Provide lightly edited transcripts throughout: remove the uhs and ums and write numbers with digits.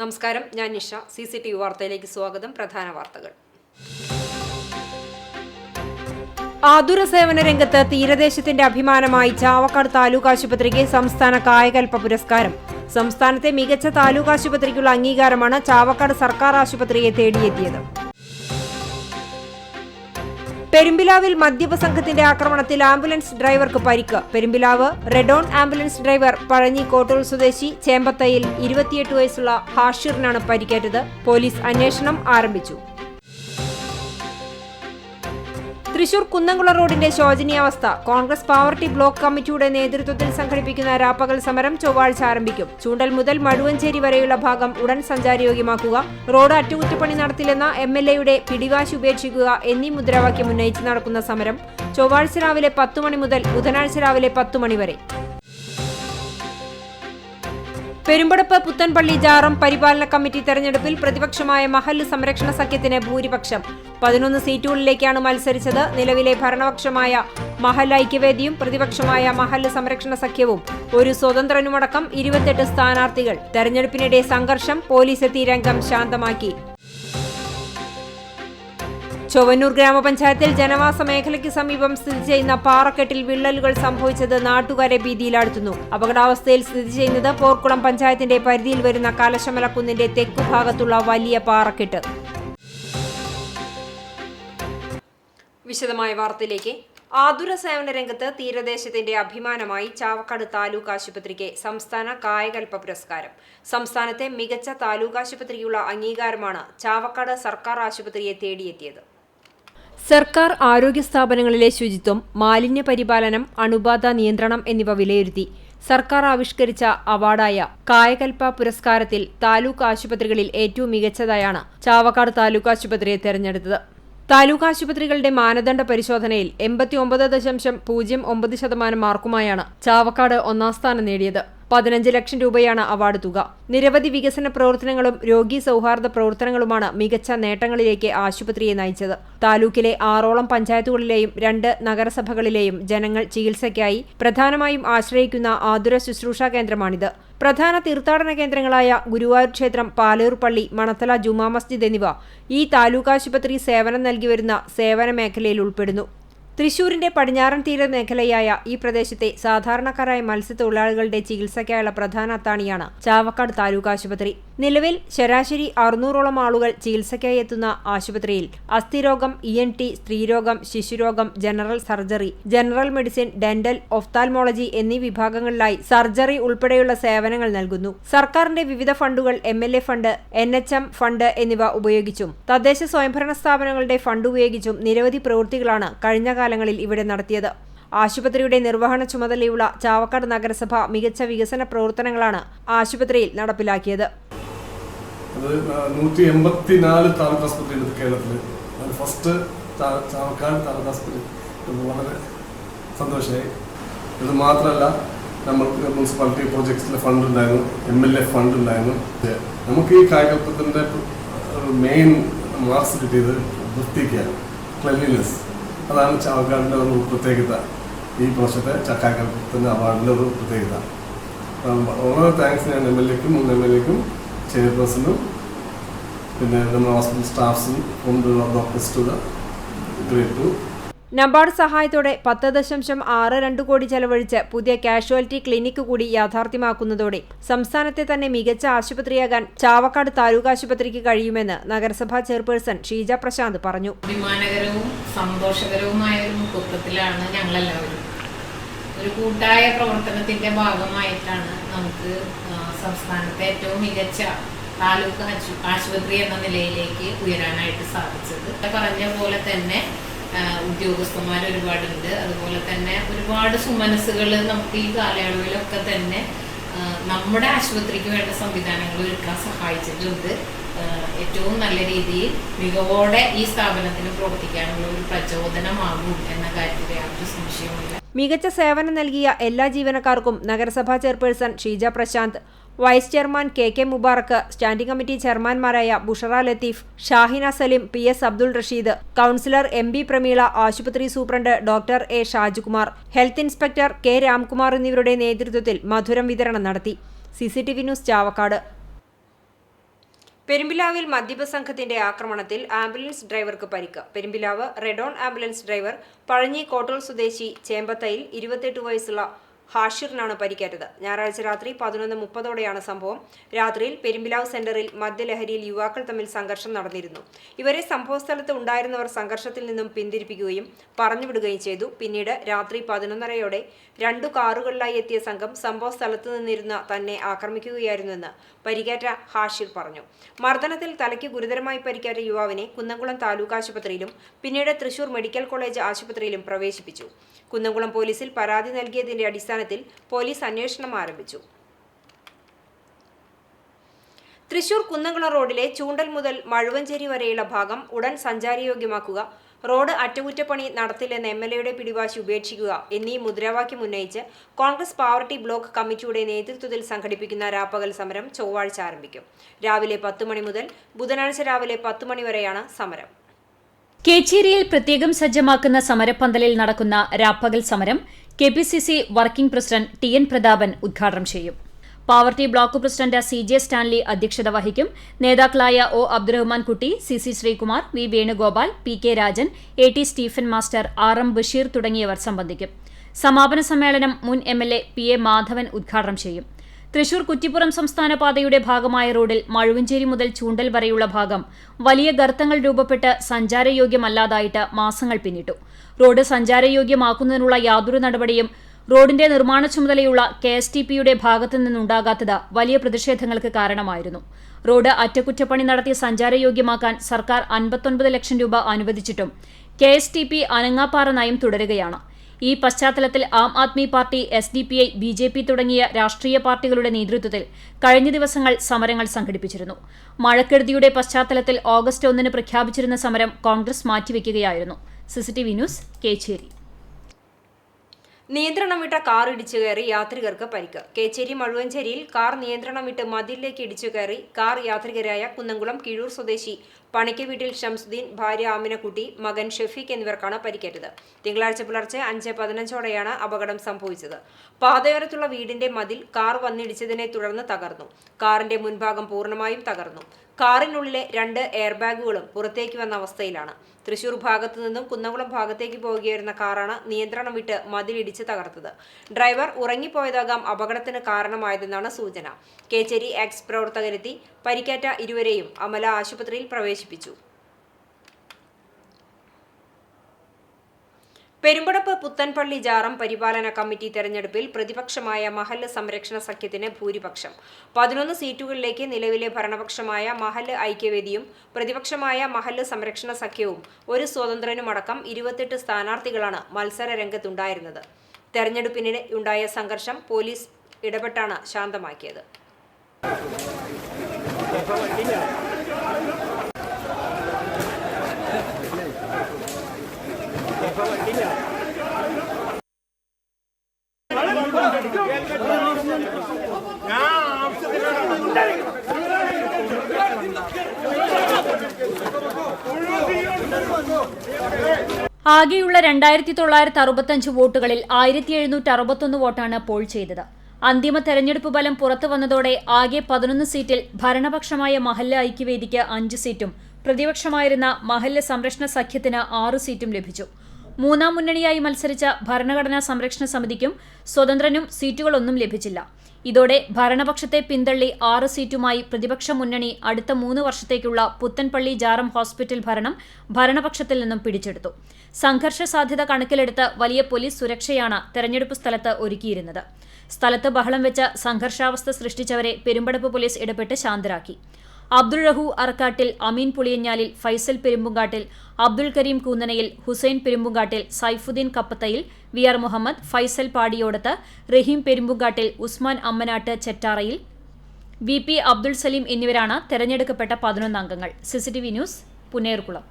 നമസ്കാരം, ഞാൻ നിഷ. CCTV വാർത്തയിലേക്ക് സ്വാഗതം. പ്രധാന വാർത്തകൾ. ആതുര സേവന രംഗത്ത് തീരദേശത്തിന്റെ അഭിമാനമായി ചാവക്കാട് താലൂക്ക് ആശുപത്രിക്ക് സംസ്ഥാന കായകൽപ്പ പുരസ്കാരം. സംസ്ഥാനത്തെ മികച്ച താലൂക്ക് ആശുപത്രിക്കുള്ള അംഗീകാരമാണ് ചാവക്കാട് സർക്കാർ ആശുപത്രിയെ തേടിയെത്തിയത്. പെരുമ്പിലാവിൽ മദ്യപ സംഘത്തിന്റെ ആക്രമണത്തിൽ ആംബുലൻസ് ഡ്രൈവർക്ക് പരിക്ക്. പെരുമ്പിലാവ് റെഡോൺ ആംബുലൻസ് ഡ്രൈവർ പഴഞ്ഞി കോട്ടൂർ സ്വദേശി ചേമ്പത്തയിൽ 28 വയസ്സുള്ള ഹാഷിറിനാണ് പരിക്കേറ്റത്. പോലീസ് അന്വേഷണം ആരംഭിച്ചു. തൃശൂർ കുന്നംകുളം റോഡിന്റെ ശോചനീയാവസ്ഥ. കോൺഗ്രസ് പാവർട്ടി ബ്ലോക്ക് കമ്മിറ്റിയുടെ നേതൃത്വത്തിൽ സംഘടിപ്പിക്കുന്ന രാപ്പകൽ സമരം ചൊവ്വാഴ്ച ആരംഭിക്കും. ചൂണ്ടൽ മുതൽ മടുവഞ്ചേരി വരെയുള്ള ഭാഗം ഉടൻ സഞ്ചാരയോഗ്യമാക്കുക, റോഡ് അറ്റകുറ്റപ്പണി നടത്തില്ലെന്ന MLAയുടെ പിടിവാശി ഉപേക്ഷിക്കുക എന്നീ മുദ്രാവാക്യം ഉന്നയിച്ച് നടക്കുന്ന സമരം ചൊവ്വാഴ്ച രാവിലെ 10 മണി മുതൽ ബുധനാഴ്ച രാവിലെ 10 മണി വരെ. പെരുമ്പടപ്പ് പുത്തൻപള്ളി ജാറം പരിപാലന കമ്മിറ്റി തെരഞ്ഞെടുപ്പിൽ പ്രതിപക്ഷമായ മഹല്ല് സംരക്ഷണ സഖ്യത്തിന് ഭൂരിപക്ഷം. 11 സീറ്റുകളിലേക്കാണ് മത്സരിച്ചത്. നിലവിലെ ഭരണപക്ഷമായ മഹല്ല് ഐക്യവേദിയും പ്രതിപക്ഷമായ മഹല്ല് സംരക്ഷണ സഖ്യവും ഒരു സ്വതന്ത്രനുമടക്കം 28 സ്ഥാനാർത്ഥികൾ. തെരഞ്ഞെടുപ്പിനിടെ സംഘർഷം, പോലീസ് എത്തി രംഗം ശാന്തമാക്കി. ചൊവ്വന്നൂർ ഗ്രാമപഞ്ചായത്തിൽ ജനവാസ മേഖലയ്ക്ക് സമീപം സ്ഥിതി ചെയ്യുന്ന പാറക്കെട്ടിൽ വിള്ളലുകൾ സംഭവിച്ചത് നാട്ടുകാരെ ഭീതിയിലാഴ്ത്തുന്നു. അപകടാവസ്ഥയിൽ സ്ഥിതി ചെയ്യുന്നത് പോർക്കുളം പഞ്ചായത്തിന്റെ പരിധിയിൽ വരുന്ന കലശമലക്കുന്നിന്റെ തെക്കുഭാഗത്തുള്ള വലിയ പാറക്കെട്ട്. വിശദമായ വാർത്തയിലേക്ക്. ആതുര സേവന രംഗത്ത് തീരദേശത്തിന്റെ അഭിമാനമായി ചാവക്കാട് താലൂക്ക് ആശുപത്രിക്ക് സംസ്ഥാന കായകൽപ്പ പുരസ്കാരം. സംസ്ഥാനത്തെ മികച്ച താലൂക്ക് ആശുപത്രിക്കുള്ള അംഗീകാരമാണ് ചാവക്കാട് സർക്കാർ ആശുപത്രിയെ തേടിയെത്തിയത്. സർക്കാർ ആരോഗ്യ സ്ഥാപനങ്ങളിലെ ശുചിത്വം, മാലിന്യ പരിപാലനം, അണുബാധ നിയന്ത്രണം എന്നിവ വിലയിരുത്തി സർക്കാർ ആവിഷ്കരിച്ച അവാർഡായ കായകൽപ്പ പുരസ്കാരത്തിൽ താലൂക്ക് ആശുപത്രികളിൽ ഏറ്റവും മികച്ചതായാണ് ചാവക്കാട് താലൂക്ക് ആശുപത്രിയെ തെരഞ്ഞെടുത്തത്. താലൂക്ക് ആശുപത്രികളുടെ മാനദണ്ഡ പരിശോധനയിൽ 89.09% മാർക്കുമായാണ് ചാവക്കാട് ഒന്നാം സ്ഥാനം നേടിയത്. 15 ലക്ഷം രൂപയാണ് അവാർഡ് തുക. നിരവധി വികസന പ്രവർത്തനങ്ങളും രോഗി സൗഹാർദ്ദ പ്രവർത്തനങ്ങളുമാണ് മികച്ച നേട്ടങ്ങളിലേക്ക് ആശുപത്രിയെ നയിച്ചത്. താലൂക്കിലെ 6ഓളം പഞ്ചായത്തുകളിലെയും 2 നഗരസഭകളിലെയും ജനങ്ങൾ ചികിത്സയ്ക്കായി പ്രധാനമായും ആശ്രയിക്കുന്ന ആതുര ശുശ്രൂഷാ കേന്ദ്രമാണിത്. പ്രധാന തീർത്ഥാടന കേന്ദ്രങ്ങളായ ഗുരുവായൂർ ക്ഷേത്രം, പാലയൂർ പള്ളി, മണത്തല ജുമാ മസ്ജിദ് എന്നിവ ഈ താലൂക്ക് ആശുപത്രി സേവനം നൽകി വരുന്ന സേവന മേഖലയിൽ ഉൾപ്പെടുന്നു. തൃശൂരിന്റെ പടിഞ്ഞാറൻ തീര മേഖലയായ ഈ പ്രദേശത്തെ സാധാരണക്കാരായ മത്സ്യത്തൊഴിലാളികളുടെ ചികിത്സയ്ക്കായുള്ള പ്രധാന അത്താണിയാണ് ചാവക്കാട് താലൂക്ക് ആശുപത്രി. നിലവിൽ ശരാശരി 600ഓളം ആളുകൾ ചികിത്സയ്ക്കായി എത്തുന്ന ആശുപത്രിയിൽ അസ്ഥിരോഗം, ENT, സ്ത്രീരോഗം, ശിശുരോഗം, general surgery, general medicine, dental, ophthalmology എന്നീ വിഭാഗങ്ങളിലായി സർജറി ഉൾപ്പെടെയുള്ള സേവനങ്ങൾ നൽകുന്നു. സർക്കാരിന്റെ വിവിധ ഫണ്ടുകൾ, MLA ഫണ്ട്, NHM ഫണ്ട് എന്നിവ ഉപയോഗിച്ചും തദ്ദേശ സ്വയംഭരണ സ്ഥാപനങ്ങളുടെ ഫണ്ട് ഉപയോഗിച്ചും നിരവധി പ്രവൃത്തികളാണ് കഴിഞ്ഞ കാലങ്ങളിൽ ഇവിടെ നടത്തിയത്. ആശുപത്രിയുടെ നിർവഹണ ചുമതലയുള്ള ചാവക്കാട് നഗരസഭ മികച്ച വികസന പ്രവർത്തനങ്ങളാണ് ആശുപത്രിയിൽ നടപ്പിലാക്കിയത്. 184 താലൂക്ക് ആസ്പത്രി കേരളത്തിൽ ഫസ്റ്റ് ചാവക്കാട് താലൂക്ക് ആസ്പത്രി. വളരെ സന്തോഷമായി. ഇത് മാത്രമല്ല, നമ്മൾക്ക് മുനിസിപ്പാലിറ്റി പ്രോജക്ട്സിലെ ഫണ്ട് ഉണ്ടായിരുന്നു, MLA ഫണ്ട് ഉണ്ടായിരുന്നു. നമുക്ക് ഈ കായകൽപ്പത്തിൻ്റെ മെയിൻ മാർക്സ് കിട്ടിയത് വൃത്തിക്കാണ്, ക്ലെൻലിനെസ്. അതാണ് ചാവക്കാടിൻ്റെ ഒരു പ്രത്യേകത. ഈ പ്രാവശ്യത്തെ കായകൽപ്പത്തിൻ്റെ അവാർഡിൻ്റെ ഒരു പ്രത്യേകത. വളരെ താങ്ക്സ് ഞാൻ MLAക്കും മുൻ MLAക്കും ചെയർപേഴ്സണും പിന്നെ നമ്മുടെ ഹോസ്പിറ്റൽ സ്റ്റാഫ്സും doctors to the great to. NABARD സഹായത്തോടെ 10.62 കോടി ചെലവഴിച്ച് പുതിയ കാഷ്വാലിറ്റി ക്ലിനിക്ക് കൂടി യാഥാർത്ഥ്യമാക്കുന്നതോടെ സംസ്ഥാനത്തെ തന്നെ മികച്ച ആശുപത്രിയാകാൻ ചാവക്കാട് താലൂക്ക് ആശുപത്രിക്ക് കഴിയുമെന്ന് നഗരസഭാ ചെയർപേഴ്സൺ ഷീജ പ്രശാന്ത് പറഞ്ഞു. അഭിമാനകരവും സന്തോഷകരവുമായ ഒരു മുഹൂർത്തത്തിലാണ് ഞങ്ങളെല്ലാവരും. ഒരു കൂട്ടായ പ്രവർത്തനത്തിന്റെ ഭാഗമായിട്ടാണ് നമുക്ക് സംസ്ഥാനത്തെ ഏറ്റവും മികച്ച താലൂക്ക് ആശുപത്രി എന്ന നിലയിലേക്ക് ഉയരാനായിട്ട് സാധിച്ചത്. പറഞ്ഞ പോലെ തന്നെ ഉദ്യോഗസ്ഥന്മാർ ഒരുപാടുണ്ട്. അതുപോലെ തന്നെ ഒരുപാട് സുമനസ്സുകൾ നമുക്ക് ഈ കാലയളവിലൊക്കെ തന്നെ നമ്മുടെ ആശുപത്രിക്ക് വേണ്ട സംവിധാനങ്ങൾ ഒരുക്കാൻ സഹായിച്ചിട്ടുണ്ട്. ഏറ്റവും നല്ല രീതിയിൽ മികവോടെ ഈ സ്ഥാപനത്തിന് പ്രവർത്തിക്കാനുള്ള ഒരു പ്രചോദനമാകും എന്ന കാര്യത്തിൽ യാതൊരു സംശയവുമില്ല. മികച്ച സേവനം നൽകിയ എല്ലാ ജീവനക്കാർക്കും നഗരസഭാ chairperson Sheeja Prashanth, vice chairman KK Mubarak, standing committee ചെയർമാൻമാരായ Bushra Latheef, Shahina Salim, PS Abdul Rasheed, councillor MB Prameela, ആശുപത്രി superintendent doctor A Shajukumar, health inspector K Ramkumar എന്നിവരുടെ നേതൃത്വത്തിൽ മധുരം വിതരണം നടത്തി. CCTV news Chavakkad. പെരുമ്പിലാവിൽ മദ്യപ സംഘത്തിന്റെ ആക്രമണത്തിൽ ആംബുലൻസ് ഡ്രൈവർക്ക് പരിക്ക്. പെരുമ്പിലാവ് റെഡോൺ ആംബുലൻസ് ഡ്രൈവർ പഴഞ്ഞി കോട്ടൂൾ സ്വദേശി ചേമ്പത്തയിൽ 28 വയസ്സുള്ള ഹാഷിറിനാണ് പരിക്കേറ്റത്. ഞായറാഴ്ച രാത്രി 11:30ഓടെയാണ് സംഭവം. രാത്രിയിൽ പെരുമ്പിലാവ് സെന്ററിൽ മദ്യലഹരിയിൽ യുവാക്കൾ തമ്മിൽ സംഘർഷം നടന്നിരുന്നു. ഇവരെ സംഭവസ്ഥലത്ത് ഉണ്ടായിരുന്നവർ സംഘർഷത്തിൽ നിന്നും പിന്തിരിപ്പിക്കുകയും പറഞ്ഞുവിടുകയും ചെയ്തു. പിന്നീട് രാത്രി 11:30ഓടെ 2 കാറുകളിലായി എത്തിയ സംഘം സംഭവസ്ഥലത്ത് നിന്നിരുന്ന തന്നെ ആക്രമിക്കുകയായിരുന്നുവെന്ന് പരിക്കേറ്റ ഹാഷിർ പറഞ്ഞു. മർദ്ദനത്തിൽ തലയ്ക്ക് ഗുരുതരമായി പരിക്കേറ്റ യുവാവിനെ കുന്നംകുളം താലൂക്ക് ആശുപത്രിയിലും പിന്നീട് തൃശൂർ മെഡിക്കൽ കോളേജ് ആശുപത്രിയിലും പ്രവേശിപ്പിച്ചു. കുന്നംകുളം പോലീസിൽ പരാതി നൽകിയതിന്റെ അടിസ്ഥാനത്തിൽ പോലീസ് അന്വേഷണം ആരംഭിച്ചു. തൃശൂർ കുന്നംകുളം റോഡിലെ ചൂണ്ടൽ മുതൽ മഴുവഞ്ചേരി വരെയുള്ള ഭാഗം ഉടൻ സഞ്ചാരയോഗ്യമാക്കുക, റോഡ് അറ്റകുറ്റപ്പണി നടത്തില്ലെന്ന് MLAയുടെ പിടിവാശി ഉപേക്ഷിക്കുക എന്നീ മുദ്രാവാക്യം ഉന്നയിച്ച് കോൺഗ്രസ് പാവർട്ടി ബ്ലോക്ക് കമ്മിറ്റിയുടെ നേതൃത്വത്തിൽ സംഘടിപ്പിക്കുന്ന രാപ്പകൽ സമരം ചൊവ്വാഴ്ച ആരംഭിക്കും. രാവിലെ 10 മണി മുതൽ ബുധനാഴ്ച രാവിലെ 10 മണി വരെയാണ് സമരം. കേച്ചേരിയിൽ പ്രത്യേകം സജ്ജമാക്കുന്ന സമരപ്പന്തലിൽ നടക്കുന്ന രാപ്പകൽ സമരം KPCC working president TN Prathapan ഉദ്ഘാടനം ചെയ്യും. Pavaratty block president CJ Stanley അധ്യക്ഷത വഹിക്കും. നേതാക്കളായ O അബ്ദുറഹ്മാൻ കുട്ടി, CC Sreekumar, V Venugopal, PK Rajan, AT Stephen master, RM Basheer തുടങ്ങിയവർ സംബന്ധിക്കും. സമാപന സമ്മേളനം മുൻ MLA PA മാധവൻ ഉദ്ഘാടനം ചെയ്യും. തൃശൂർ കുറ്റിപ്പുറം സംസ്ഥാന പാതയുടെ ഭാഗമായ റോഡിൽ മഴുവഞ്ചേരി മുതൽ ചൂണ്ടൽ വരെയുള്ള ഭാഗം വലിയ ഗർത്തങ്ങൾ രൂപപ്പെട്ട് സഞ്ചാരയോഗ്യമല്ലാതായിട്ട് മാസങ്ങൾ പിന്നിട്ടു. റോഡ് സഞ്ചാരയോഗ്യമാക്കുന്നതിനുള്ള യാതൊരു നടപടിയും റോഡിന്റെ നിർമ്മാണ ചുമതലയുള്ള KSTPയുടെ ഭാഗത്തു നിന്നുണ്ടാകാത്തത് വലിയ പ്രതിഷേധങ്ങൾക്ക് കാരണമായിരുന്നു. റോഡ് അറ്റകുറ്റപ്പണി നടത്തി സഞ്ചാരയോഗ്യമാക്കാൻ സർക്കാർ 59 ലക്ഷം രൂപ അനുവദിച്ചിട്ടും KSTP അനങ്ങാപ്പാറ നയം തുടരുകയാണ്. ഈ പശ്ചാത്തലത്തിൽ Aam Aadmi party, SDPI, BJP തുടങ്ങിയ രാഷ്ട്രീയ പാർട്ടികളുടെ നേതൃത്വത്തിൽ കഴിഞ്ഞ ദിവസങ്ങൾ സമരങ്ങൾ സംഘടിപ്പിച്ചിരുന്നു. മഴക്കെടുതിയുടെ പശ്ചാത്തലത്തിൽ ഓഗസ്റ്റ് 1 പ്രഖ്യാപിച്ചിരുന്ന സമരം കോൺഗ്രസ് മാറ്റിവെക്കുകയായിരുന്നു. CCTV news, Kechery. നിയന്ത്രണം വിട്ട കാർ ഇടിച്ചു കയറി യാത്രികർക്ക് പരിക്ക്. കേച്ചേരി മഴുവഞ്ചേരിയിൽ കാർ നിയന്ത്രണം വിട്ട് മതിലിലേക്ക് ഇടിച്ചു കയറി കാർ യാത്രികരായ കുന്നംകുളം കിഴൂർ സ്വദേശി പണിക്ക് വീട്ടിൽ ഷംസുദ്ദീൻ, ഭാര്യ ആമിനക്കുട്ടി, മകൻ ഷെഫീഖ് എന്നിവർക്കാണ് പരിക്കേറ്റത്. തിങ്കളാഴ്ച പുലർച്ചെ 5:15ഓടെയാണ് അപകടം സംഭവിച്ചത്. പാതയോരത്തുള്ള വീടിന്റെ മതിൽ കാർ വന്നിടിച്ചതിനെ തുടർന്ന് തകർന്നു. കാറിന്റെ മുൻഭാഗം പൂർണ്ണമായും തകർന്നു. കാറിനുള്ളിലെ 2 എയർ ബാഗുകളും പുറത്തേക്ക് വന്ന അവസ്ഥയിലാണ്. തൃശൂർ ഭാഗത്തു നിന്നും കുന്നംകുളം ഭാഗത്തേക്ക് പോവുകയായിരുന്ന കാറാണ് നിയന്ത്രണം വിട്ട് മതിലിടിച്ച് തകർത്തത്. ഡ്രൈവർ ഉറങ്ങിപ്പോയതാകാം അപകടത്തിന് കാരണമായതെന്നാണ് സൂചന. കേച്ചേരി എക്സ് പ്രവർത്തകരെത്തി പരിക്കേറ്റ ഇരുവരെയും അമല ആശുപത്രിയിൽ പ്രവേശിപ്പിച്ചു. പെരുമ്പടപ്പ് പുത്തൻപള്ളി ജാറം പരിപാലന കമ്മിറ്റി തെരഞ്ഞെടുപ്പിൽ പ്രതിപക്ഷമായ മഹല്ല് സംരക്ഷണ സഖ്യത്തിന് ഭൂരിപക്ഷം. 11 സീറ്റുകളിലേക്ക് നിലവിലെ ഭരണപക്ഷമായ മഹല്ല് ഐക്യവേദിയും പ്രതിപക്ഷമായ മഹല്ല് സംരക്ഷണ സഖ്യവും ഒരു സ്വതന്ത്രനുമടക്കം 28 സ്ഥാനാർത്ഥികളാണ് മത്സര രംഗത്തുണ്ടായിരുന്നത്. തെരഞ്ഞെടുപ്പിനിടെ ഉണ്ടായ സംഘർഷം പോലീസ് ഇടപെട്ടാണ് ശാന്തമാക്കിയത്. ആകെയുള്ള 2965 വോട്ടുകളിൽ 1761 വോട്ടാണ് പോൾ ചെയ്തത്. അന്തിമ തെരഞ്ഞെടുപ്പ് ഫലം പുറത്തു വന്നതോടെ ആകെ 11 സീറ്റിൽ ഭരണപക്ഷമായ മഹല്ല് ഐക്യവേദിക്ക് 5 സീറ്റും പ്രതിപക്ഷമായിരുന്ന മഹല്ല് സംരക്ഷണ സഖ്യത്തിന് 6 സീറ്റും ലഭിച്ചു. മൂന്നാം മുന്നണിയായി മത്സരിച്ച ഭരണഘടനാ സംരക്ഷണ സമിതിക്കും സ്വതന്ത്രനും സീറ്റുകളൊന്നും ലഭിച്ചില്ല. ഇതോടെ ഭരണപക്ഷത്തെ പിന്തള്ളി 6 സീറ്റുമായി പ്രതിപക്ഷ മുന്നണി അടുത്ത 3 വർഷത്തേക്കുള്ള പുത്തൻപള്ളി ജാറം ഹോസ്പിറ്റൽ ഭരണം ഭരണപക്ഷത്തിൽ നിന്നും പിടിച്ചെടുത്തു. സംഘർഷ സാധ്യത കണക്കിലെടുത്ത് വലിയ പോലീസ് സുരക്ഷയാണ് തെരഞ്ഞെടുപ്പ് സ്ഥലത്ത് ഒരുക്കിയിരുന്നത്. സ്ഥലത്ത് ബഹളം വെച്ച സംഘർഷാവസ്ഥ സൃഷ്ടിച്ചവരെ പെരുമ്പടപ്പ് പോലീസ് ഇടപെട്ട് ശാന്തരാക്കി. അബ്ദുൾ റഹു അറക്കാട്ടിൽ, അമീൻ പുളിയഞ്ഞാലിൽ, ഫൈസൽ പെരുമ്പുങ്കാട്ടിൽ, അബ്ദുൾ കരീം കൂന്നനയിൽ, ഹുസൈൻ പെരുമ്പുങ്കാട്ടിൽ, സൈഫുദ്ദീൻ കപ്പത്തയിൽ, VR മുഹമ്മദ്, ഫൈസൽ പാടിയോടത്ത്, റഹീം പെരുമ്പുങ്കാട്ടിൽ, ഉസ്മാൻ അമ്മനാട്ട് ചെറ്റാറയിൽ, VP അബ്ദുൾ സലീം എന്നിവരാണ് തെരഞ്ഞെടുക്കപ്പെട്ട 11 അംഗങ്ങൾ. CCTV news, Punnerkulam.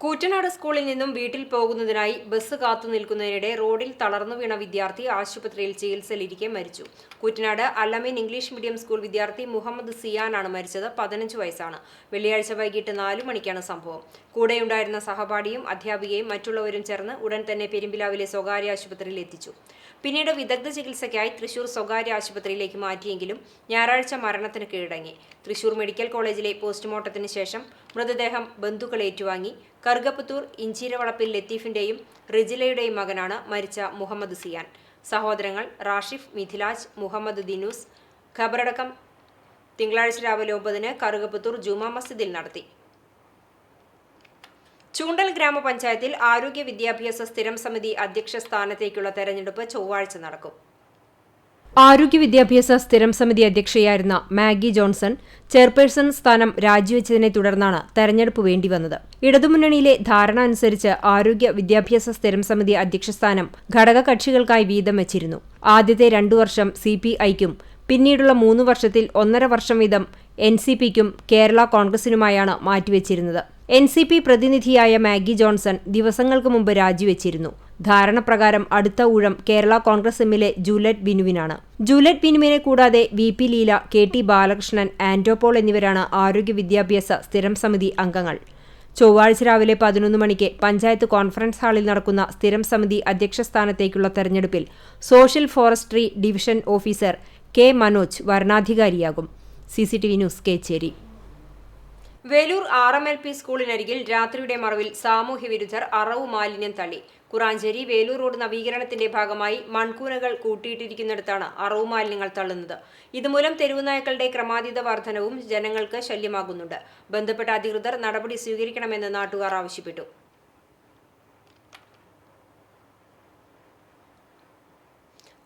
കൂറ്റനാട് സ്കൂളിൽ നിന്നും വീട്ടിൽ പോകുന്നതിനായി ബസ് കാത്തുനിൽക്കുന്നതിനിടെ റോഡിൽ തളർന്നു വീണ വിദ്യാർത്ഥി ആശുപത്രിയിൽ ചികിത്സയിലിരിക്കെ മരിച്ചു. Koottanad Allameen English medium school വിദ്യാർത്ഥി മുഹമ്മദ് സിയാനാണ് മരിച്ചത്. 15 വയസ്സാണ്. വെള്ളിയാഴ്ച വൈകിട്ട് 4 മണിക്കാണ് സംഭവം. കൂടെയുണ്ടായിരുന്ന സഹപാഠിയും അധ്യാപികയും മറ്റുള്ളവരും ചേർന്ന് ഉടൻ തന്നെ പെരുമ്പിലാവിലെ സ്വകാര്യ ആശുപത്രിയിൽ എത്തിച്ചു. പിന്നീട് വിദഗ്ധ ചികിത്സയ്ക്കായി തൃശൂർ സ്വകാര്യ ആശുപത്രിയിലേക്ക് മാറ്റിയെങ്കിലും ഞായറാഴ്ച മരണത്തിന് കീഴടങ്ങി. തൃശൂർ മെഡിക്കൽ കോളേജിലെ പോസ്റ്റ്മോർട്ടത്തിന് ശേഷം മൃതദേഹം ബന്ധുക്കൾ ഏറ്റുവാങ്ങി. കറുകപ്പുത്തൂർ ഇഞ്ചീരവളപ്പിൽ ലത്തീഫിന്റെയും റിജിലയുടെയും മകനാണ് മരിച്ച മുഹമ്മദ് സിയാൻ. സഹോദരങ്ങൾ റാഷിഫ്, മിഥിലാജ്, മുഹമ്മദ് ദിനൂസ്. ഖബറടക്കം തിങ്കളാഴ്ച രാവിലെ 9-ന് കറുകപ്പുത്തൂർ ജുമാ മസ്ജിദിൽ നടത്തി. ചൂണ്ടൽ ഗ്രാമപഞ്ചായത്തിൽ ആരോഗ്യ വിദ്യാഭ്യാസ സ്ഥിരം സമിതി അധ്യക്ഷ സ്ഥാനത്തേക്കുള്ള തെരഞ്ഞെടുപ്പ് ചൊവ്വാഴ്ച നടക്കും. ആരോഗ്യ വിദ്യാഭ്യാസ സ്ഥിരം സമിതി അധ്യക്ഷയായിരുന്ന മാഗി ജോൺസൺ ചെയർപേഴ്സൺ സ്ഥാനം രാജിവെച്ചതിനെ തുടർന്നാണ് തെരഞ്ഞെടുപ്പ് വേണ്ടിവന്നത്. ഇടതുമുന്നണിയിലെ ധാരണ അനുസരിച്ച് ആരോഗ്യ വിദ്യാഭ്യാസ സ്ഥിരം സമിതി അധ്യക്ഷ സ്ഥാനം ഘടകകക്ഷികൾക്കായി വീതം വെച്ചിരുന്നു. ആദ്യത്തെ 2 വർഷം CPIക്കും പിന്നീടുള്ള 3 വർഷത്തിൽ 1.5 വർഷം വീതം NCPക്കും കേരള കോൺഗ്രസിനുമായാണ് മാറ്റിവെച്ചിരുന്നത്. NCP പ്രതിനിധിയായ മാഗി ജോൺസൺ ദിവസങ്ങൾക്ക് മുമ്പ് രാജിവെച്ചിരുന്നു. ധാരണപ്രകാരം അടുത്ത ഊഴം കേരള കോൺഗ്രസ് എമ്മിലെ ജൂലറ്റ് ബിനുവിനാണ്. ജൂലറ്റ് ബിനുവിനെ കൂടാതെ VP ലീല, KT ബാലകൃഷ്ണൻ, ആന്റോപോൾ എന്നിവരാണ് ആരോഗ്യ വിദ്യാഭ്യാസ സ്ഥിരം സമിതി അംഗങ്ങൾ. ചൊവ്വാഴ്ച രാവിലെ 11 മണിക്ക് പഞ്ചായത്ത് കോൺഫറൻസ് ഹാളിൽ നടക്കുന്ന സ്ഥിരം സമിതി അധ്യക്ഷ സ്ഥാനത്തേക്കുള്ള തെരഞ്ഞെടുപ്പിൽ social forestry division officer K. Manoj വരണാധികാരിയാകും. CCTV news Kechery. Velur RMLP സ്കൂളിനരികിൽ രാത്രിയുടെ മറവിൽ സാമൂഹ്യവിരുദ്ധർ അറവു മാലിന്യം തള്ളി. കുറാഞ്ചേരി വേലൂർ റോഡ് നവീകരണത്തിന്റെ ഭാഗമായി മൺകൂനകൾ കൂട്ടിയിട്ടിരിക്കുന്നിടത്താണ് അറവു മാലിന്യങ്ങൾ തള്ളുന്നത്. ഇതുമൂലം തെരുവുനായ്ക്കളുടെ ക്രമാതീത വർധനവും ജനങ്ങൾക്ക് ശല്യമാകുന്നുണ്ട്. ബന്ധപ്പെട്ട അധികൃതർ നടപടി സ്വീകരിക്കണമെന്ന് നാട്ടുകാർ ആവശ്യപ്പെട്ടു.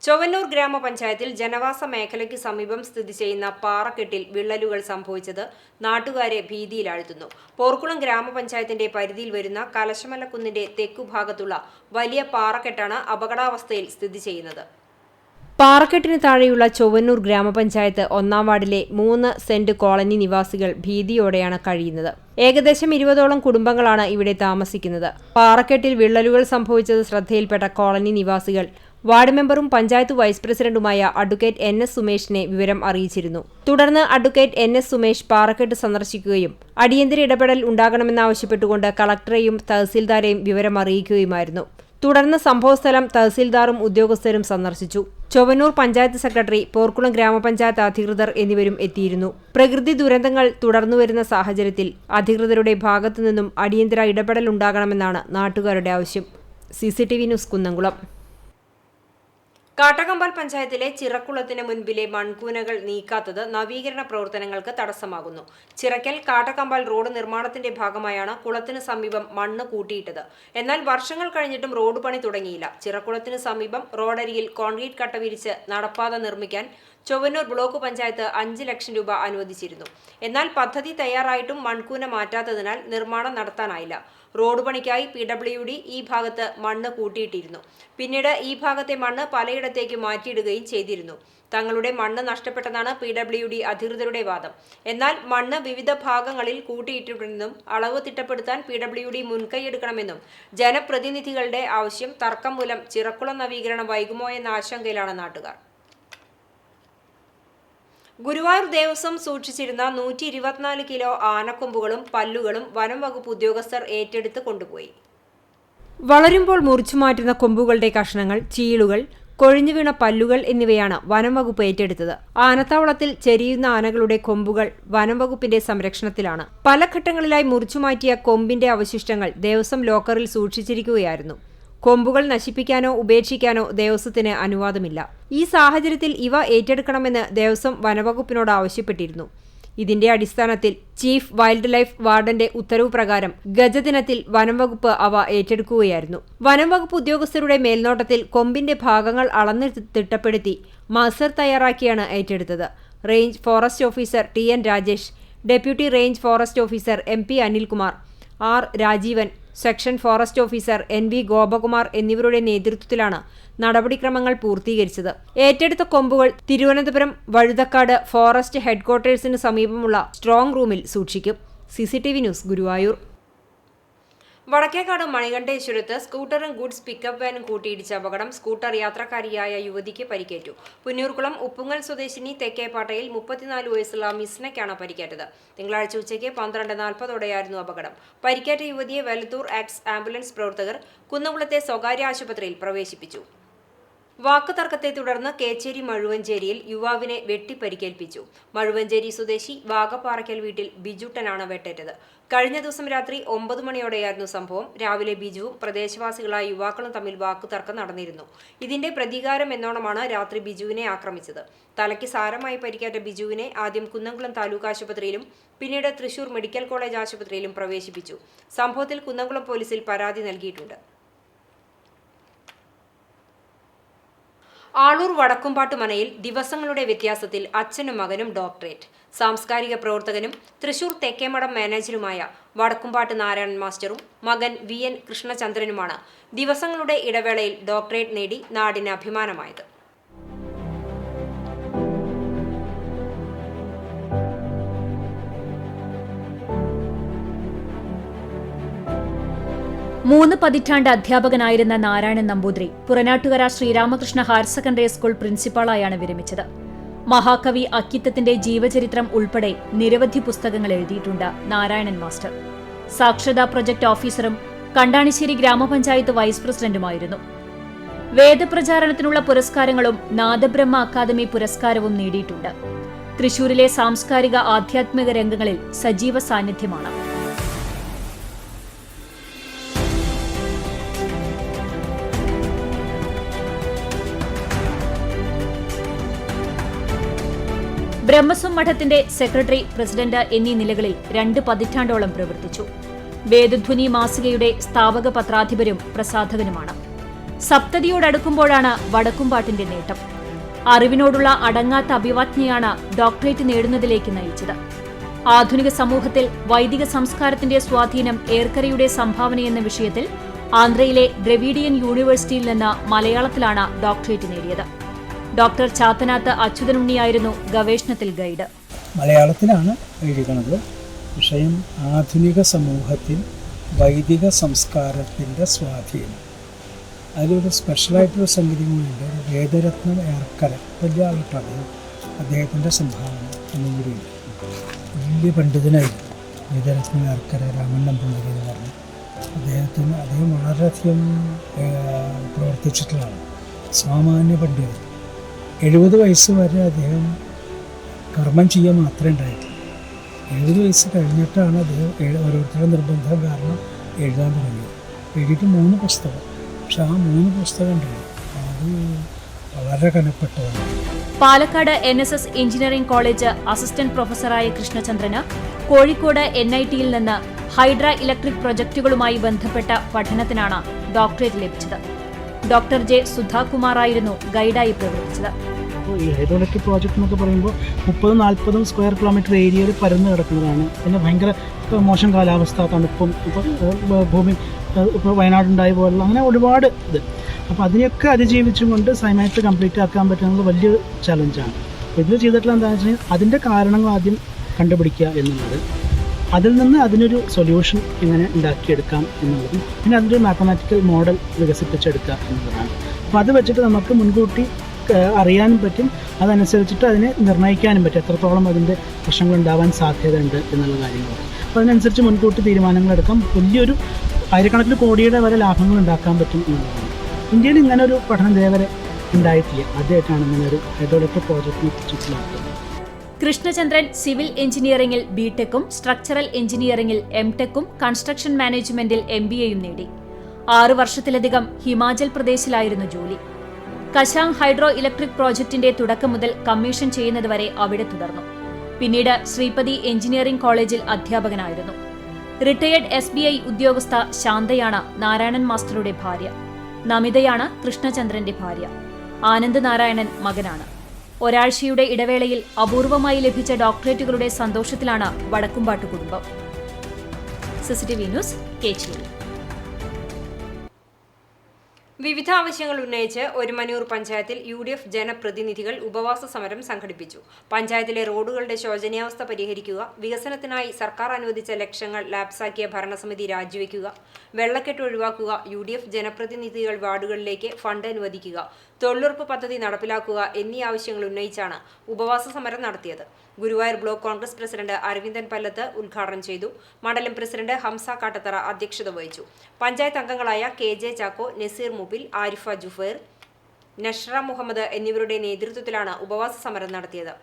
ചൊവ്വന്നൂർ ഗ്രാമപഞ്ചായത്തിൽ ജനവാസ മേഖലയ്ക്ക് സമീപം സ്ഥിതി ചെയ്യുന്ന പാറക്കെട്ടിൽ വിള്ളലുകൾ സംഭവിച്ചത് നാട്ടുകാരെ ഭീതിയിലാഴ്ത്തുന്നു. പോർക്കുളം ഗ്രാമപഞ്ചായത്തിന്റെ പരിധിയിൽ വരുന്ന കലശമലക്കുന്നിന്റെ തെക്കുഭാഗത്തുള്ള വലിയ പാറക്കെട്ടാണ് അപകടാവസ്ഥയിൽ സ്ഥിതി ചെയ്യുന്നത്. പാറക്കെട്ടിന് താഴെയുള്ള ചൊവ്വന്നൂർ ഗ്രാമപഞ്ചായത്ത് 1-ാം വാർഡിലെ 3 സെന്റ് കോളനി നിവാസികൾ ഭീതിയോടെയാണ് കഴിയുന്നത്. ഏകദേശം 20ഓളം കുടുംബങ്ങളാണ് ഇവിടെ താമസിക്കുന്നത്. പാറക്കെട്ടിൽ വിള്ളലുകൾ സംഭവിച്ചത് ശ്രദ്ധയിൽപ്പെട്ട കോളനി നിവാസികൾ വാർഡ് മെമ്പറും പഞ്ചായത്ത് വൈസ് പ്രസിഡന്റുമായ അഡ്വക്കേറ്റ് NS സുമേഷിനെ വിവരം അറിയിച്ചിരുന്നു. തുടർന്ന് അഡ്വക്കേറ്റ് NS സുമേഷ് പാറക്കെട്ട് സന്ദർശിക്കുകയും അടിയന്തര ഇടപെടൽ ഉണ്ടാകണമെന്നാവശ്യപ്പെട്ടുകൊണ്ട് കളക്ടറെയും തഹസീൽദാരെയും വിവരം അറിയിക്കുകയുമായിരുന്നു. തുടർന്ന് സംഭവസ്ഥലം തഹസീൽദാറും ഉദ്യോഗസ്ഥരും സന്ദർശിച്ചു. ചൊവ്വന്നൂർ പഞ്ചായത്ത് സെക്രട്ടറി, പോർക്കുളം ഗ്രാമപഞ്ചായത്ത് അധികൃതർ എന്നിവരും എത്തിയിരുന്നു. പ്രകൃതി ദുരന്തങ്ങൾ തുടർന്നുവരുന്ന സാഹചര്യത്തിൽ അധികൃതരുടെ ഭാഗത്തുനിന്നും അടിയന്തര ഇടപെടൽ ഉണ്ടാകണമെന്നാണ് നാട്ടുകാരുടെ ആവശ്യം. CCTV news Kunnamkulam. കാട്ടകമ്പാൽ പഞ്ചായത്തിലെ ചിറക്കുളത്തിന് മുൻപിലെ മൺകൂനകൾ നീക്കാത്തത് നവീകരണ പ്രവർത്തനങ്ങൾക്ക് തടസ്സമാകുന്നു. ചിറക്കൽ കാട്ടകമ്പാൽ റോഡ് നിർമ്മാണത്തിന്റെ ഭാഗമായാണ് കുളത്തിന് സമീപം മണ്ണ് കൂട്ടിയിട്ടത്. എന്നാൽ വർഷങ്ങൾ കഴിഞ്ഞിട്ടും റോഡ് പണി തുടങ്ങിയില്ല. ചിറക്കുളത്തിന് സമീപം റോഡരികിൽ കോൺക്രീറ്റ് കട്ട വിരിച്ച് നടപ്പാത നിർമ്മിക്കാൻ ചൊവ്വന്നൂർ ബ്ലോക്ക് പഞ്ചായത്ത് 5 ലക്ഷം രൂപ അനുവദിച്ചിരുന്നു. എന്നാൽ പദ്ധതി തയ്യാറായിട്ടും മൺകൂന മാറ്റാത്തതിനാൽ നിർമ്മാണം നടത്താനായില്ല. റോഡ് പണിക്കായി PWD ഈ ഭാഗത്ത് മണ്ണ് കൂട്ടിയിട്ടിരുന്നു. പിന്നീട് ഈ ഭാഗത്തെ മണ്ണ് പലയിടത്തേക്ക് മാറ്റിയിടുകയും ചെയ്തിരുന്നു. തങ്ങളുടെ മണ്ണ് നഷ്ടപ്പെട്ടതാണ് PWD അധികൃതരുടെ വാദം. എന്നാൽ മണ്ണ് വിവിധ ഭാഗങ്ങളിൽ കൂട്ടിയിട്ടിട്ടുണ്ടെന്നും അളവ് തിട്ടപ്പെടുത്താൻ PWD മുൻകൈയെടുക്കണമെന്നും ജനപ്രതിനിധികളുടെ ആവശ്യം തർക്കം മൂലം ചിറക്കുളം നവീകരണം വൈകുമോ എന്ന ആശങ്കയിലാണ് നാട്ടുകാർ. ഗുരുവായൂർ ദേവസ്വം സൂക്ഷിച്ചിരുന്ന 124 കിലോ ആനക്കൊമ്പുകളും പല്ലുകളും വനം വകുപ്പ് ഉദ്യോഗസ്ഥർ ഏറ്റെടുത്ത് കൊണ്ടുപോയി. വളരുമ്പോൾ മുറിച്ചുമാറ്റുന്ന കൊമ്പുകളുടെ കഷ്ണങ്ങൾ, ചീളുകൾ, കൊഴിഞ്ഞുവീണ പല്ലുകൾ എന്നിവയാണ് വനം വകുപ്പ് ഏറ്റെടുത്തത്. ആനത്താവളത്തിൽ ചെരിയുന്ന ആനകളുടെ കൊമ്പുകൾ വനം വകുപ്പിന്റെ സംരക്ഷണത്തിലാണ്. പല ഘട്ടങ്ങളിലായി മുറിച്ചുമാറ്റിയ കൊമ്പിന്റെ അവശിഷ്ടങ്ങൾ ദേവസ്വം ലോക്കറിൽ സൂക്ഷിച്ചിരിക്കുകയായിരുന്നു. കൊമ്പുകൾ നശിപ്പിക്കാനോ ഉപേക്ഷിക്കാനോ ദേവസ്വത്തിന് അനുവാദമില്ല. ഈ സാഹചര്യത്തിൽ ഇവ ഏറ്റെടുക്കണമെന്ന് ദേവസ്വം വനവകുപ്പിനോട് ആവശ്യപ്പെട്ടിരുന്നു. ഇതിന്റെ അടിസ്ഥാനത്തിൽ ചീഫ് വൈൽഡ് ലൈഫ് വാർഡന്റെ ഉത്തരവ് പ്രകാരം ഗജദിനത്തിൽ വനം വകുപ്പ് അവ ഏറ്റെടുക്കുകയായിരുന്നു. വനം വകുപ്പ് ഉദ്യോഗസ്ഥരുടെ മേൽനോട്ടത്തിൽ കൊമ്പിന്റെ ഭാഗങ്ങൾ അളന്ന് തിട്ടപ്പെടുത്തി മസർ തയ്യാറാക്കിയാണ് ഏറ്റെടുത്തത്. Range forest officer TN Rajesh, deputy range forest officer MP Anilkumar, R Rajeevan, section forest officer NV Gopakumar എന്നിവരുടെ നേതൃത്വത്തിലാണ് നടപടിക്രമങ്ങൾ പൂർത്തീകരിച്ചത്. ഏറ്റെടുത്ത കൊമ്പുകൾ തിരുവനന്തപുരം വഴുതക്കാട് ഫോറസ്റ്റ് ഹെഡ്ക്വാർട്ടേഴ്സിന് സമീപമുള്ള സ്ട്രോങ് റൂമിൽ സൂക്ഷിക്കും. CCTV news Guruvayur. വടക്കേക്കാട് മണികണ്ഠേശ്വരത്ത് സ്കൂട്ടറും ഗുഡ്സ് പിക്കപ്പ് വാനും കൂട്ടിയിടിച്ച അപകടം. സ്കൂട്ടർ യാത്രക്കാരിയായ യുവതിക്ക് പരിക്കേറ്റു. പുന്നൂർകുളം ഉപ്പുങ്ങൽ സ്വദേശിനി തെക്കേപ്പാട്ടയിൽ 34 വയസ്സുള്ള മിസ്നയ്ക്കാണ് പരിക്കേറ്റത്. തിങ്കളാഴ്ച ഉച്ചയ്ക്ക് 12:40ഓടെയായിരുന്നു അപകടം. പരിക്കേറ്റ യുവതിയെ വെലത്തൂർ ആക്ട്സ് ആംബുലൻസ് പ്രവർത്തകർ കുന്നംകുളത്തെ സ്വകാര്യ ആശുപത്രിയിൽ പ്രവേശിപ്പിച്ചു. വാക്കുതർക്കത്തെ തുടർന്ന് കേച്ചേരി മഴുവഞ്ചേരിയിൽ യുവാവിനെ വെട്ടിപ്പരിക്കേൽപ്പിച്ചു. മഴുവഞ്ചേരി സ്വദേശി വാഗപ്പാറയ്ക്കൽ വീട്ടിൽ ബിജുട്ടനാണ് വെട്ടേറ്റത്. കഴിഞ്ഞ ദിവസം രാത്രി 9 മണിയോടെയായിരുന്നു സംഭവം. രാവിലെ ബിജുവും പ്രദേശവാസികളായ യുവാക്കളും തമ്മിൽ വാക്കുതർക്കം നടന്നിരുന്നു. ഇതിന്റെ പ്രതികാരം എന്നോണമാണ് രാത്രി ബിജുവിനെ ആക്രമിച്ചത്. തലയ്ക്ക് സാരമായി പരിക്കേറ്റ ബിജുവിനെ ആദ്യം കുന്നംകുളം താലൂക്ക് ആശുപത്രിയിലും പിന്നീട് തൃശൂർ മെഡിക്കൽ കോളേജ് ആശുപത്രിയിലും പ്രവേശിപ്പിച്ചു. സംഭവത്തിൽ കുന്നംകുളം പോലീസിൽ പരാതി നൽകിയിട്ടുണ്ട്. ആളൂർ വടക്കുംപാട്ട് മനയിൽ ദിവസങ്ങളുടെ വ്യത്യാസത്തിൽ അച്ഛനും മകനും ഡോക്ടറേറ്റ്. സാംസ്കാരിക പ്രവർത്തകനും തൃശൂർ തെക്കേമഠം മാനേജരുമായ വടക്കുംപാട്ട് നാരായണൻ മാസ്റ്ററും മകൻ VN കൃഷ്ണചന്ദ്രനുമാണ് ദിവസങ്ങളുടെ ഇടവേളയിൽ ഡോക്ടറേറ്റ് നേടി നാടിന് അഭിമാനമായത്. മൂന്ന് പതിറ്റാണ്ട് അധ്യാപകനായിരുന്ന Narayanan Namboothiri Puranattukara Sreeramakrishna higher secondary school പ്രിൻസിപ്പാളായാണ് വിരമിച്ചത്. മഹാകവി അക്കിത്തത്തിന്റെ ജീവചരിത്രം ഉൾപ്പെടെ നിരവധി പുസ്തകങ്ങൾ എഴുതിയിട്ടുണ്ട് നാരായണൻ മാസ്റ്റർ. സാക്ഷരതാ പ്രൊജക്ട് ഓഫീസറും കണ്ടാണിശ്ശേരി ഗ്രാമപഞ്ചായത്ത് വൈസ് പ്രസിഡന്റുമായിരുന്നു. വേദപ്രചാരണത്തിനുള്ള പുരസ്കാരങ്ങളും നാദബ്രഹ്മ അക്കാദമി പുരസ്കാരവും നേടിയിട്ടുണ്ട്. തൃശൂരിലെ സാംസ്കാരിക ആധ്യാത്മിക രംഗങ്ങളിൽ സജീവ സാന്നിധ്യമാണ്. ബ്രഹ്മസ്വം മഠത്തിന്റെ സെക്രട്ടറി, പ്രസിഡന്റ് എന്നീ നിലകളിൽ 2 പതിറ്റാണ്ടോളം പ്രവർത്തിച്ചു. വേദധ്വനി മാസികയുടെ സ്ഥാപക പത്രാധിപരും പ്രസാധകനുമാണ്. സപ്തതിയോടടുക്കുമ്പോഴാണ് വടക്കുംപാട്ടിന്റെ നേട്ടം. അറിവിനോടുള്ള അടങ്ങാത്ത അഭിവാജ്ഞയാണ് ഡോക്ടറേറ്റ് നേടുന്നതിലേക്ക് നയിച്ചത്. ആധുനിക സമൂഹത്തിൽ വൈദിക സംസ്കാരത്തിന്റെ സ്വാധീനം ഏർക്കരയുടെ സംഭാവനയെന്ന വിഷയത്തിൽ ആന്ധ്രയിലെ ദ്രവീഡിയൻ യൂണിവേഴ്സിറ്റിയിൽ നിന്ന് മലയാളത്തിലാണ് ഡോക്ടറേറ്റ് നേടിയത്. ഡോക്ടർ ചാത്തനാത്ത് അച്യുതനുണ്ണിയായിരുന്നു ഗവേഷണത്തിൽ ഗൈഡ്. മലയാളത്തിലാണ് എഴുതുന്നത്. വിഷയം ആധുനിക സമൂഹത്തിൽ വൈദിക സംസ്കാരത്തിൻ്റെ സ്വാധീനം. അതിലൊരു സ്പെഷ്യലായിട്ടൊരു സംഗതി കൂടിയുണ്ട്. വേദരത്നം ഏർക്കര വലിയ ആൾക്കാണ് അദ്ദേഹത്തിൻ്റെ സംഭാവന എന്നും കൂടിയുണ്ട്. വലിയ പണ്ഡിതനായിരുന്നു വേദരത്നം ഏർക്കര രാമൻ നമ്പൂതിരി എന്ന് പറഞ്ഞു. അദ്ദേഹം വളരെയധികം പ്രവർത്തിച്ചിട്ടുള്ളതാണ്. സാമാന്യ പണ്ഡിതൻ. 70 വയസ്സ് വരെ അദ്ദേഹം കർമ്മം ചെയ്യാൻ മാത്രമേ ഉണ്ടായിട്ടുള്ളൂ. 70 വയസ്സ് കഴിഞ്ഞിട്ടാണ് അദ്ദേഹം ഓരോരുത്തരുടെ നിർബന്ധം കാരണം എഴുതാൻ തുടങ്ങിയത്. എഴുതിയിട്ട് 3 പുസ്തകം. പക്ഷെ ആ 3 പുസ്തകം ഉണ്ടല്ലോ അത് വളരെ കനപ്പെട്ടതാണ്. Palakkad NSS engineering college assistant പ്രൊഫസറായ കൃഷ്ണചന്ദ്രന് കോഴിക്കോട് NIT-യിൽ നിന്ന് ഹൈഡ്ര ഇലക്ട്രിക് പ്രൊജക്ടുകളുമായി ബന്ധപ്പെട്ട പഠനത്തിനാണ് ഡോക്ടറേറ്റ് ലഭിച്ചത്. Doctor J. സുധാകുമാറായിരുന്നു ഗൈഡായി പ്രവർത്തിച്ചത്. ഈ ഹൈഡ്രോ ഇലക്ട്രിക് പ്രോജക്റ്റ് എന്നൊക്കെ പറയുമ്പോൾ 30-40 സ്ക്വയർ കിലോമീറ്റർ ഏരിയയിൽ പരന്ന് കിടക്കുന്നതാണ്. പിന്നെ ഭയങ്കര മോശം കാലാവസ്ഥ, തണുപ്പും, ഭൂമി ഇപ്പോൾ വയനാടുണ്ടായ പോലുള്ള അങ്ങനെ ഒരുപാട് ഇത്. അപ്പോൾ അതിനെയൊക്കെ അതിജീവിച്ചുകൊണ്ട് സമയത്ത് കംപ്ലീറ്റ് ആക്കാൻ പറ്റുന്നത് വലിയൊരു ചലഞ്ചാണ്. ഇതിൽ ചെയ്തിട്ടുള്ള എന്താണെന്ന് വെച്ച് കഴിഞ്ഞാൽ അതിൻ്റെ കാരണങ്ങൾ ആദ്യം കണ്ടുപിടിക്കുക എന്നുള്ളത്, അതിൽ നിന്ന് അതിനൊരു സൊല്യൂഷൻ എങ്ങനെ ഉണ്ടാക്കിയെടുക്കാം എന്നുള്ളതും, പിന്നെ അതിൻ്റെ ഒരു മാത്തമാറ്റിക്കൽ മോഡൽ വികസിപ്പിച്ചെടുക്കുക എന്നുള്ളതാണ്. അപ്പോൾ അത് വെച്ചിട്ട് നമുക്ക് മുൻകൂട്ടി അറിയാനും പറ്റും, അതനുസരിച്ചിട്ട് അതിനെ നിർണ്ണയിക്കാനും പറ്റും എത്രത്തോളം അതിൻ്റെ പ്രശ്നങ്ങൾ ഉണ്ടാവാൻ സാധ്യതയുണ്ട് എന്നുള്ള കാര്യങ്ങൾ. അപ്പോൾ അതിനനുസരിച്ച് മുൻകൂട്ടി തീരുമാനങ്ങളെടുക്കാം. വലിയൊരു ആയിരക്കണക്കിന് കോടിയുടെ വരെ ലാഭങ്ങൾ ഉണ്ടാക്കാൻ പറ്റും എന്നുള്ളതാണ്. ഇന്ത്യയിൽ ഇങ്ങനെ ഒരു പഠനം ഇതേവരെ ഉണ്ടായിട്ടില്ല. ആദ്യമായിട്ടാണ് ഇങ്ങനെ ഒരു ഹൈഡ്രോ ഇലക്ട്രിക് പ്രോജക്റ്റിനെ ചുറ്റിലാക്കുന്നത്. കൃഷ്ണചന്ദ്രൻ സിവിൽ എഞ്ചിനീയറിംഗിൽ ബിടെക്കും സ്ട്രക്ചറൽ എഞ്ചിനീയറിംഗിൽ എംടെക്കും കൺസ്ട്രക്ഷൻ മാനേജ്മെന്റിൽ MBAയും നേടി. 6 വർഷത്തിലധികം ഹിമാചൽ പ്രദേശിലായിരുന്നു ജോലി. കശാങ് ഹൈഡ്രോ ഇലക്ട്രിക് പ്രോജക്ടിന്റെ തുടക്കം മുതൽ കമ്മീഷൻ ചെയ്യുന്നതുവരെ അവിടെ തുടർന്നു. പിന്നീട് ശ്രീപതി എഞ്ചിനീയറിംഗ് കോളേജിൽ അധ്യാപകനായിരുന്നു. റിട്ടയേർഡ് SBI ഉദ്യോഗസ്ഥ ശാന്തയാണ് നാരായണൻ മാസ്റ്ററുടെ ഭാര്യ. നമിതയാണ് കൃഷ്ണചന്ദ്രന്റെ ഭാര്യ. ആനന്ദ് നാരായണൻ മകനാണ്. ഒരാഴ്ചയുടെ ഇടവേളയിൽ അപൂർവമായി ലഭിച്ച ഡോക്ടറേറ്റുകളുടെ സന്തോഷത്തിലാണ് വടക്കുംപാട്ട് കുടുംബം. CCTV news, Kechery. വിവിധ ആവശ്യങ്ങൾ ഉന്നയിച്ച് ഒരുമനൂർ പഞ്ചായത്തിൽ UDF ജനപ്രതിനിധികൾ ഉപവാസ സമരം സംഘടിപ്പിച്ചു. പഞ്ചായത്തിലെ റോഡുകളുടെ ശോചനീയാവസ്ഥ പരിഹരിക്കുക, വികസനത്തിനായി സർക്കാർ അനുവദിച്ച ലക്ഷങ്ങൾ ലാപ്സാക്കിയ ഭരണസമിതി രാജിവെക്കുക, വെള്ളക്കെട്ട് ഒഴിവാക്കുക, UDF ജനപ്രതിനിധികൾ വാർഡുകളിലേക്ക് ഫണ്ട് അനുവദിക്കുക, തൊഴിലുറപ്പ് പദ്ധതി നടപ്പിലാക്കുക എന്നീ ആവശ്യങ്ങൾ ഉന്നയിച്ചാണ് ഉപവാസ സമരം നടത്തിയത്. ഗുരുവായൂർ ബ്ലോക്ക് കോൺഗ്രസ് പ്രസിഡന്റ് അരവിന്ദൻ പല്ലത്ത് ഉദ്ഘാടനം ചെയ്തു. മണ്ഡലം പ്രസിഡന്റ് ഹംസ കാട്ടത്തറ അധ്യക്ഷത വഹിച്ചു. പഞ്ചായത്ത് അംഗങ്ങളായ KJ ചാക്കോ, നസീർ മുബിൽ, ആരിഫ ജുഫേർ, നഷ്റ മുഹമ്മദ് എന്നിവരുടെ നേതൃത്വത്തിലാണ് ഉപവാസ സമരം നടത്തിയത്.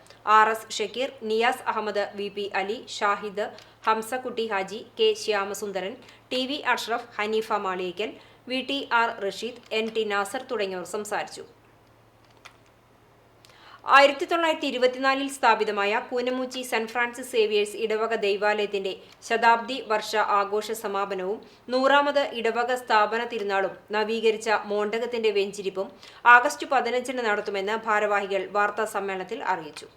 RS Shakir, Niyas Ahmed, VP Ali, Shahid, Hamsakutty Haji, K Shyamasundaran, TV Ashraf, Haneefa Maliyekkal, VTR Rasheed, NT Nasar തുടങ്ങിയവർ സംസാരിച്ചു. 1924 സ്ഥാപിതമായ കൂനമുച്ചി സെന്റ് ഫ്രാൻസിസ് സേവിയേഴ്സ് ഇടവക ദൈവാലയത്തിന്റെ ശതാബ്ദി വർഷ ആഘോഷ സമാപനവും 100ാമത് ഇടവക സ്ഥാപന തിരുനാളും നവീകരിച്ച മോണ്ടകത്തിന്റെ വെഞ്ചിരിപ്പും ആഗസ്റ്റ് 15-ന് നടത്തുമെന്ന് ഭാരവാഹികൾ വാർത്താ സമ്മേളനത്തിൽ അറിയിച്ചു.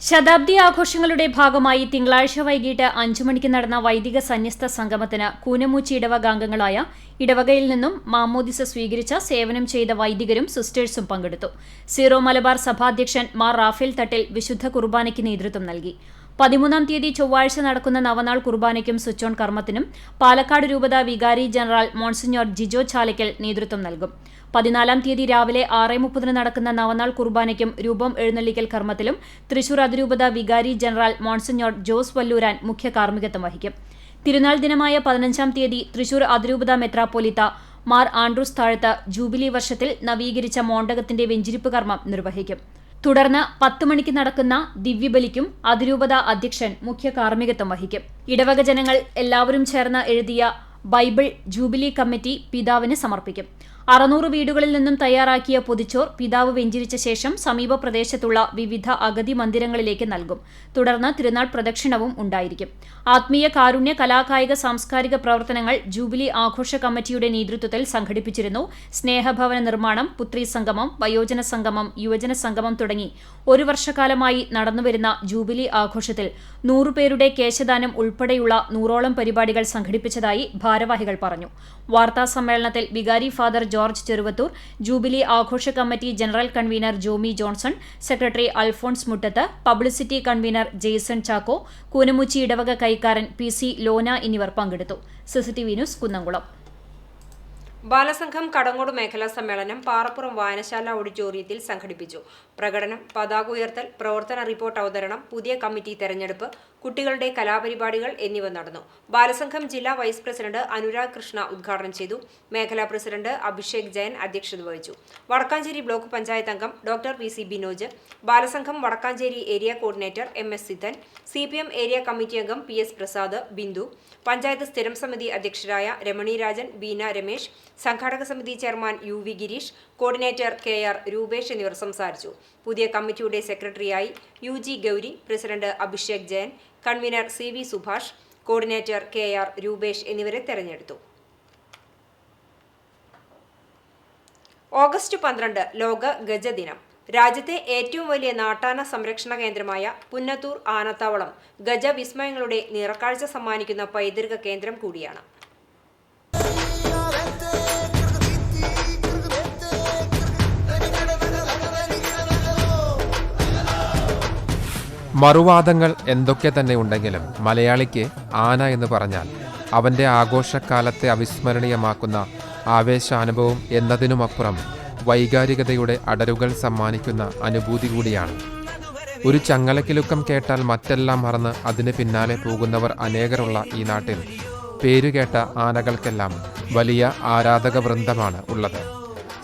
ശതാബ്ദി ആഘോഷങ്ങളുടെ ഭാഗമായി തിങ്കളാഴ്ച വൈകിട്ട് 5 മണിക്ക് നടന്ന വൈദിക സന്യസ്ത സംഗമത്തിന് കൂനമുച്ചി ഇടവകാംഗങ്ങളായ ഇടവകയിൽ നിന്നും മാമോദിസ സ്വീകരിച്ച സേവനം ചെയ്ത വൈദികരും സിസ്റ്റേഴ്സും പങ്കെടുത്തു. സീറോ മലബാർ സഭാധ്യക്ഷൻ മാർ റാഫേൽ തട്ടിൽ വിശുദ്ധ കുർബാനയ്ക്ക് നേതൃത്വം നൽകി. 13-ാം തീയതി ചൊവ്വാഴ്ച നടക്കുന്ന നവനാൾ കുർബാനയ്ക്കും സ്വിച്ച് ഓൺ കർമ്മത്തിനും പാലക്കാട് രൂപത വികാരി ജനറൽ മോൺസിഞ്ഞോർ ജിജോ ചാലയ്ക്കൽ നേതൃത്വം നൽകും. 14-ാം തീയതി രാവിലെ 6:30 നടക്കുന്ന നവനാൾ കുർബാനയ്ക്കും രൂപം എഴുന്നള്ളിക്കൽ കർമ്മത്തിലും തൃശൂർ അതിരൂപത വികാരി ജനറൽ മോൺസിഞ്ഞോർ ജോസ് വല്ലൂരാൻ മുഖ്യ കാർമ്മികത്വം വഹിക്കും. തിരുനാൾ ദിനമായ 15-ാം തീയതി തൃശൂർ അതിരൂപത മെത്രാപ്പോലിത്ത മാർ ആൻഡ്രൂസ് താഴത്ത് ജൂബിലി വർഷത്തിൽ നവീകരിച്ച മോണ്ടകത്തിന്റെ വെഞ്ചിരിപ്പ് കർമ്മം നിർവഹിക്കും. തുടർന്ന് 10 മണിക്ക് നടക്കുന്ന ദിവ്യബലിക്കും അതിരൂപത അധ്യക്ഷൻ മുഖ്യ കാർമ്മികത്വം വഹിക്കും. ഇടവക ജനങ്ങൾ എല്ലാവരും ചേർന്ന് എഴുതിയ ബൈബിൾ ജൂബിലി കമ്മിറ്റി പിതാവിന് സമർപ്പിക്കും. 600 വീടുകളിൽ നിന്നും തയ്യാറാക്കിയ പൊതിച്ചോർ പിതാവ് വെഞ്ചിരിച്ച ശേഷം സമീപ പ്രദേശത്തുള്ള വിവിധ അഗതി മന്ദിരങ്ങളിലേക്ക് നൽകും. തുടർന്ന് തിരുനാൾ പ്രദക്ഷിണവും ഉണ്ടായിരിക്കും. ആത്മീയ കാരുണ്യ കലാകായിക സാംസ്കാരിക പ്രവർത്തനങ്ങൾ ജൂബിലി ആഘോഷ കമ്മിറ്റിയുടെ നേതൃത്വത്തിൽ സംഘടിപ്പിച്ചിരുന്നു. സ്നേഹഭവന നിർമ്മാണം, പുത്രി സംഗമം, വയോജന സംഗമം, യുവജന സംഗമം തുടങ്ങി 1 വർഷക്കാലമായി നടന്നുവരുന്ന ജൂബിലി ആഘോഷത്തിൽ 100 പേരുടെ കേശദാനം ഉൾപ്പെടെയുള്ള 100ഓളം പരിപാടികൾ സംഘടിപ്പിച്ചതായി ഭാരവാഹികൾ പറഞ്ഞു. വാർത്താ സമ്മേളനത്തിൽ വികാരി ഫാദർ ജോർജ് ചെറുവത്തൂർ, ജൂബിലി ആഘോഷ committee general convener Jomy Johnson, secretary Alphonse Muttath, publicity convener Jaison Chacko, Koonamuchi ഇടവക കൈക്കാരൻ PC ലോന എന്നിവർ പങ്കെടുത്തു. CCTV news Kunnamkulam. ബാലസംഘം കടങ്ങോട് മേഖലാ സമ്മേളനം പാറപ്പുറം വായനശാല ഓഡിറ്റോറിയത്തിൽ സംഘടിപ്പിച്ചു. പ്രകടനം, പതാക ഉയർത്തൽ, പ്രവർത്തന റിപ്പോർട്ട് അവതരണം, പുതിയ കമ്മിറ്റി തെരഞ്ഞെടുപ്പ്, കുട്ടികളുടെ കലാപരിപാടികൾ എന്നിവ നടന്നു. ബാലസംഘം ജില്ലാ വൈസ് പ്രസിഡന്റ് അനുരാഗ് കൃഷ്ണ ഉദ്ഘാടനം ചെയ്തു. മേഖലാ പ്രസിഡന്റ് അഭിഷേക് ജയൻ അധ്യക്ഷത വഹിച്ചു. വടക്കാഞ്ചേരി ബ്ലോക്ക് പഞ്ചായത്ത് അംഗം doctor PC Binoj, Balasangham Vadakkanchery area coordinator MS Siddhan, CPM area committee അംഗം PS പ്രസാദ്, ബിന്ദു, പഞ്ചായത്ത് സ്ഥിരം സമിതി അധ്യക്ഷരായ രമണി രാജൻ, ബീന രമേശ്, സംഘാടക സമിതി chairman UV Girish, coordinator KR Rupesh എന്നിവർ സംസാരിച്ചു. പുതിയ കമ്മിറ്റിയുടെ സെക്രട്ടറിയായി UG Gauri, president Abhishek Jayan, convener CV Subhash, coordinator KR Rupesh എന്നിവരെ തെരഞ്ഞെടുത്തു. ഓഗസ്റ്റ് 12 ലോക ഗജദിനം. രാജ്യത്തെ ഏറ്റവും വലിയ നാട്ടാന സംരക്ഷണ കേന്ദ്രമായ പുന്നത്തൂർ ആനത്താവളം ഗജവിസ്മയങ്ങളുടെ നിറക്കാഴ്ച സമ്മാനിക്കുന്ന പൈതൃക കേന്ദ്രം കൂടിയാണ്. മറുവാദങ്ങൾ എന്തൊക്കെ തന്നെ ഉണ്ടെങ്കിലും മലയാളിക്ക് ആന എന്ന് പറഞ്ഞാൽ അവൻ്റെ ആഘോഷക്കാലത്തെ അവിസ്മരണീയമാക്കുന്ന ആവേശാനുഭവം എന്നതിനുമപ്പുറം വൈകാരികതയുടെ അടരുകൾ സമ്മാനിക്കുന്ന അനുഭൂതി കൂടിയാണ്. ഒരു ചങ്ങലക്കിലുക്കം കേട്ടാൽ മറ്റെല്ലാം മറന്ന് അതിന് പിന്നാലെ പോകുന്നവർ അനേകരുള്ള ഈ നാട്ടിൽ പേരുകേട്ട ആനകൾക്കെല്ലാം വലിയ ആരാധക വൃന്ദമാണ് ഉള്ളത്.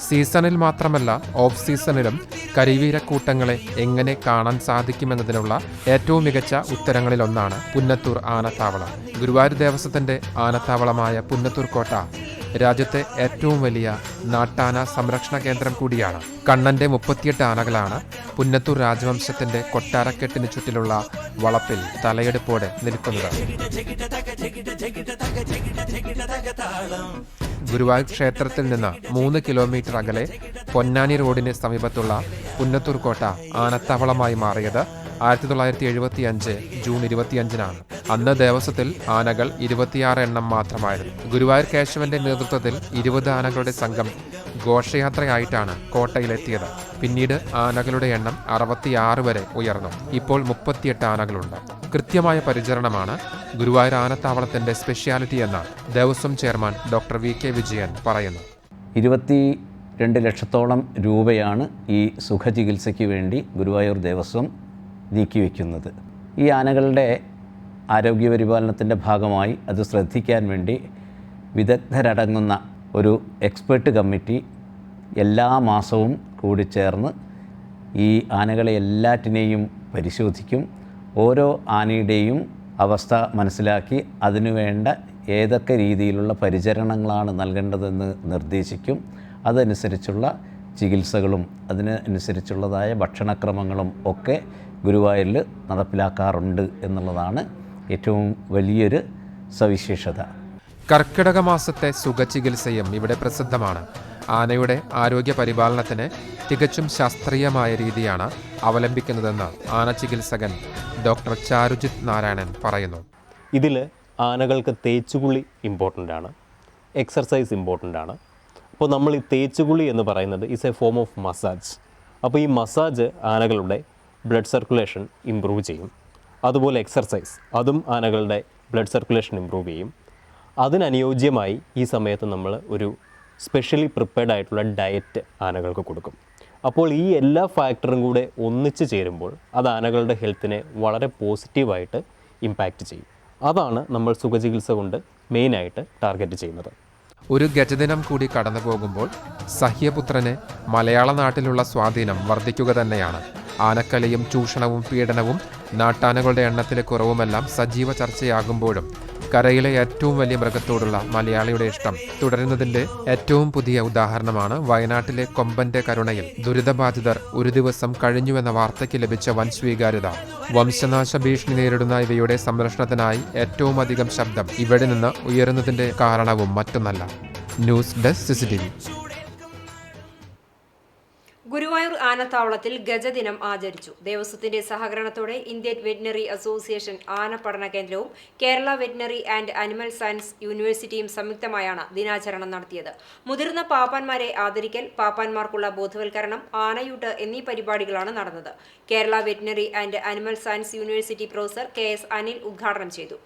സീസണിൽ മാത്രമല്ല ഓഫ് സീസണിലും കരിവീരക്കൂട്ടങ്ങളെ എങ്ങനെ കാണാൻ സാധിക്കുമെന്നതിനുള്ള ഏറ്റവും മികച്ച ഉത്തരങ്ങളിലൊന്നാണ് പുന്നത്തൂർ ആനത്താവളം. ഗുരുവായൂർ ദേവസ്വത്തിൻ്റെ ആനത്താവളമായ പുന്നത്തൂർ കോട്ട രാജ്യത്തെ ഏറ്റവും വലിയ നാട്ടാന സംരക്ഷണ കേന്ദ്രം കൂടിയാണ്. കണ്ണന്റെ 38 ആനകളാണ് പുന്നത്തൂർ രാജവംശത്തിന്റെ കൊട്ടാരക്കെട്ടിന് ചുറ്റിലുള്ള വളപ്പിൽ തലയെടുപ്പോടെ നിൽക്കുന്നത്. ഗുരുവായൂർ ക്ഷേത്രത്തിൽ നിന്ന് 3 കിലോമീറ്റർ അകലെ പൊന്നാനി റോഡിന് സമീപത്തുള്ള പുന്നത്തൂർ കോട്ട ആനത്താവളമായി മാറിയത് 1975 ജൂൺ 25-നാണ്. അന്ന് ദേവസ്വത്തിൽ ആനകൾ 26 എണ്ണം മാത്രമായിരുന്നു. ഗുരുവായൂർ കേശവന്റെ നേതൃത്വത്തിൽ 20 ആനകളുടെ സംഘം ഘോഷയാത്രയായിട്ടാണ് കോട്ടയിലെത്തിയത്. പിന്നീട് ആനകളുടെ എണ്ണം 66 വരെ ഉയർന്നു. ഇപ്പോൾ 38 ആനകളുണ്ട്. കൃത്യമായ പരിചരണമാണ് ഗുരുവായൂർ ആനത്താവളത്തിന്റെ സ്പെഷ്യാലിറ്റി എന്ന് Devaswom chairman doctor VK. Vijayan പറയുന്നു. 22 ലക്ഷത്തോളം രൂപയാണ് ഈ സുഖചികിത്സയ്ക്ക് വേണ്ടി ഗുരുവായൂർ ദേവസ്വം നീക്കിവെക്കുന്നത്. ഈ ആനകളുടെ ആരോഗ്യപരിപാലനത്തിൻ്റെ ഭാഗമായി അത് ശ്രദ്ധിക്കാൻ വേണ്ടി വിദഗ്ധരടങ്ങുന്ന ഒരു എക്സ്പേർട്ട് കമ്മിറ്റി എല്ലാ മാസവും കൂടിച്ചേർന്ന് ഈ ആനകളെ എല്ലാറ്റിനെയും പരിശോധിക്കും. ഓരോ ആനയുടെയും അവസ്ഥ മനസ്സിലാക്കി അതിനുവേണ്ട ഏതൊക്കെ രീതിയിലുള്ള പരിചരണങ്ങളാണ് നൽകേണ്ടതെന്ന് നിർദ്ദേശിക്കും. അതനുസരിച്ചുള്ള ചികിത്സകളും അതിനനുസരിച്ചുള്ളതായ ഭക്ഷണക്രമങ്ങളും ഒക്കെ ഗുരുവായൂരിൽ നടപ്പിലാക്കാറുണ്ട് എന്നുള്ളതാണ് ഏറ്റവും വലിയൊരു സവിശേഷത. കർക്കിടക മാസത്തെ സുഖചികിത്സയും ഇവിടെ പ്രസിദ്ധമാണ്. ആനയുടെ ആരോഗ്യ പരിപാലനത്തിന് തികച്ചും ശാസ്ത്രീയമായ രീതിയാണ് അവലംബിക്കുന്നതെന്ന് ആനചികിത്സകൻ ഡോക്ടർ ചാരുജിത് നാരായണൻ പറയുന്നു. ഇതിൽ ആനകൾക്ക് തേച്ചുകുളി ഇമ്പോർട്ടൻ്റ് ആണ്, എക്സർസൈസ് ഇമ്പോർട്ടൻ്റ് ആണ്. അപ്പോൾ നമ്മൾ ഈ തേച്ചുകുളി എന്ന് പറയുന്നത് is A form of massage. അപ്പോൾ ഈ മസാജ് ആനകളുടെ ബ്ലഡ് സർക്കുലേഷൻ ഇമ്പ്രൂവ് ചെയ്യും. അതുപോലെ എക്സർസൈസ് അതും ആനകളുടെ ബ്ലഡ് സർക്കുലേഷൻ ഇമ്പ്രൂവ് ചെയ്യും. അതിനനുയോജ്യമായി ഈ സമയത്ത് നമ്മൾ ഒരു സ്പെഷ്യലി പ്രിപ്പയർഡ് ആയിട്ടുള്ള ഡയറ്റ് ആനകൾക്ക് കൊടുക്കും. അപ്പോൾ ഈ എല്ലാ ഫാക്ടറും കൂടെ ഒന്നിച്ച് ചേരുമ്പോൾ അത് ആനകളുടെ ഹെൽത്തിനെ വളരെ പോസിറ്റീവായിട്ട് ഇമ്പാക്റ്റ് ചെയ്യും. അതാണ് നമ്മൾ സുഖചികിത്സ കൊണ്ട് മെയിനായിട്ട് ടാർഗറ്റ് ചെയ്യുന്നത്. ഒരു ഗജദിനം കൂടി കടന്നു പോകുമ്പോൾ സഹ്യപുത്രന് മലയാള നാട്ടിലുള്ള സ്വാധീനം വർദ്ധിക്കുക തന്നെയാണ്. ആനക്കലയും ചൂഷണവും പീഡനവും നാട്ടാനകളുടെ എണ്ണത്തിലെ കുറവുമെല്ലാം സജീവ ചർച്ചയാകുമ്പോഴും കരയിലെ ഏറ്റവും വലിയ മൃഗത്തോടുള്ള മലയാളിയുടെ ഇഷ്ടം തുടരുന്നതിന്റെ ഏറ്റവും പുതിയ ഉദാഹരണമാണ് വയനാട്ടിലെ കൊമ്പന്റെ കരുണയിൽ ദുരിതബാധിതർ ഒരു ദിവസം കഴിഞ്ഞുവെന്ന വാർത്തയ്ക്ക് ലഭിച്ച വൻ സ്വീകാര്യത. വംശനാശ ഭീഷണി നേരിടുന്ന ഇവയുടെ സംരക്ഷണത്തിനായി ഏറ്റവും അധികം ശബ്ദം ഇവിടെ നിന്ന് ഉയരുന്നതിന്റെ കാരണവും മറ്റൊന്നല്ല. News desk CCTV. ഗുരുവായൂർ ആനത്താവളത്തിൽ ഗജദിനം ആചരിച്ചു. ദേവസ്വത്തിന്റെ സഹകരണത്തോടെ ഇന്ത്യൻ വെറ്റിനറി അസോസിയേഷൻ ആന പഠന കേന്ദ്രവും Kerala veterinary and animal science യൂണിവേഴ്സിറ്റിയും സംയുക്തമായാണ് ദിനാചരണം നടത്തിയത്. മുതിർന്ന പാപ്പാന്മാരെ ആദരിക്കൽ, പാപ്പാന്മാർക്കുള്ള ബോധവൽക്കരണം, ആനയൂട്ട് എന്നീ പരിപാടികളാണ് നടന്നത്. Kerala veterinary and animal science university professor KS Anil ഉദ്ഘാടനം ചെയ്തു.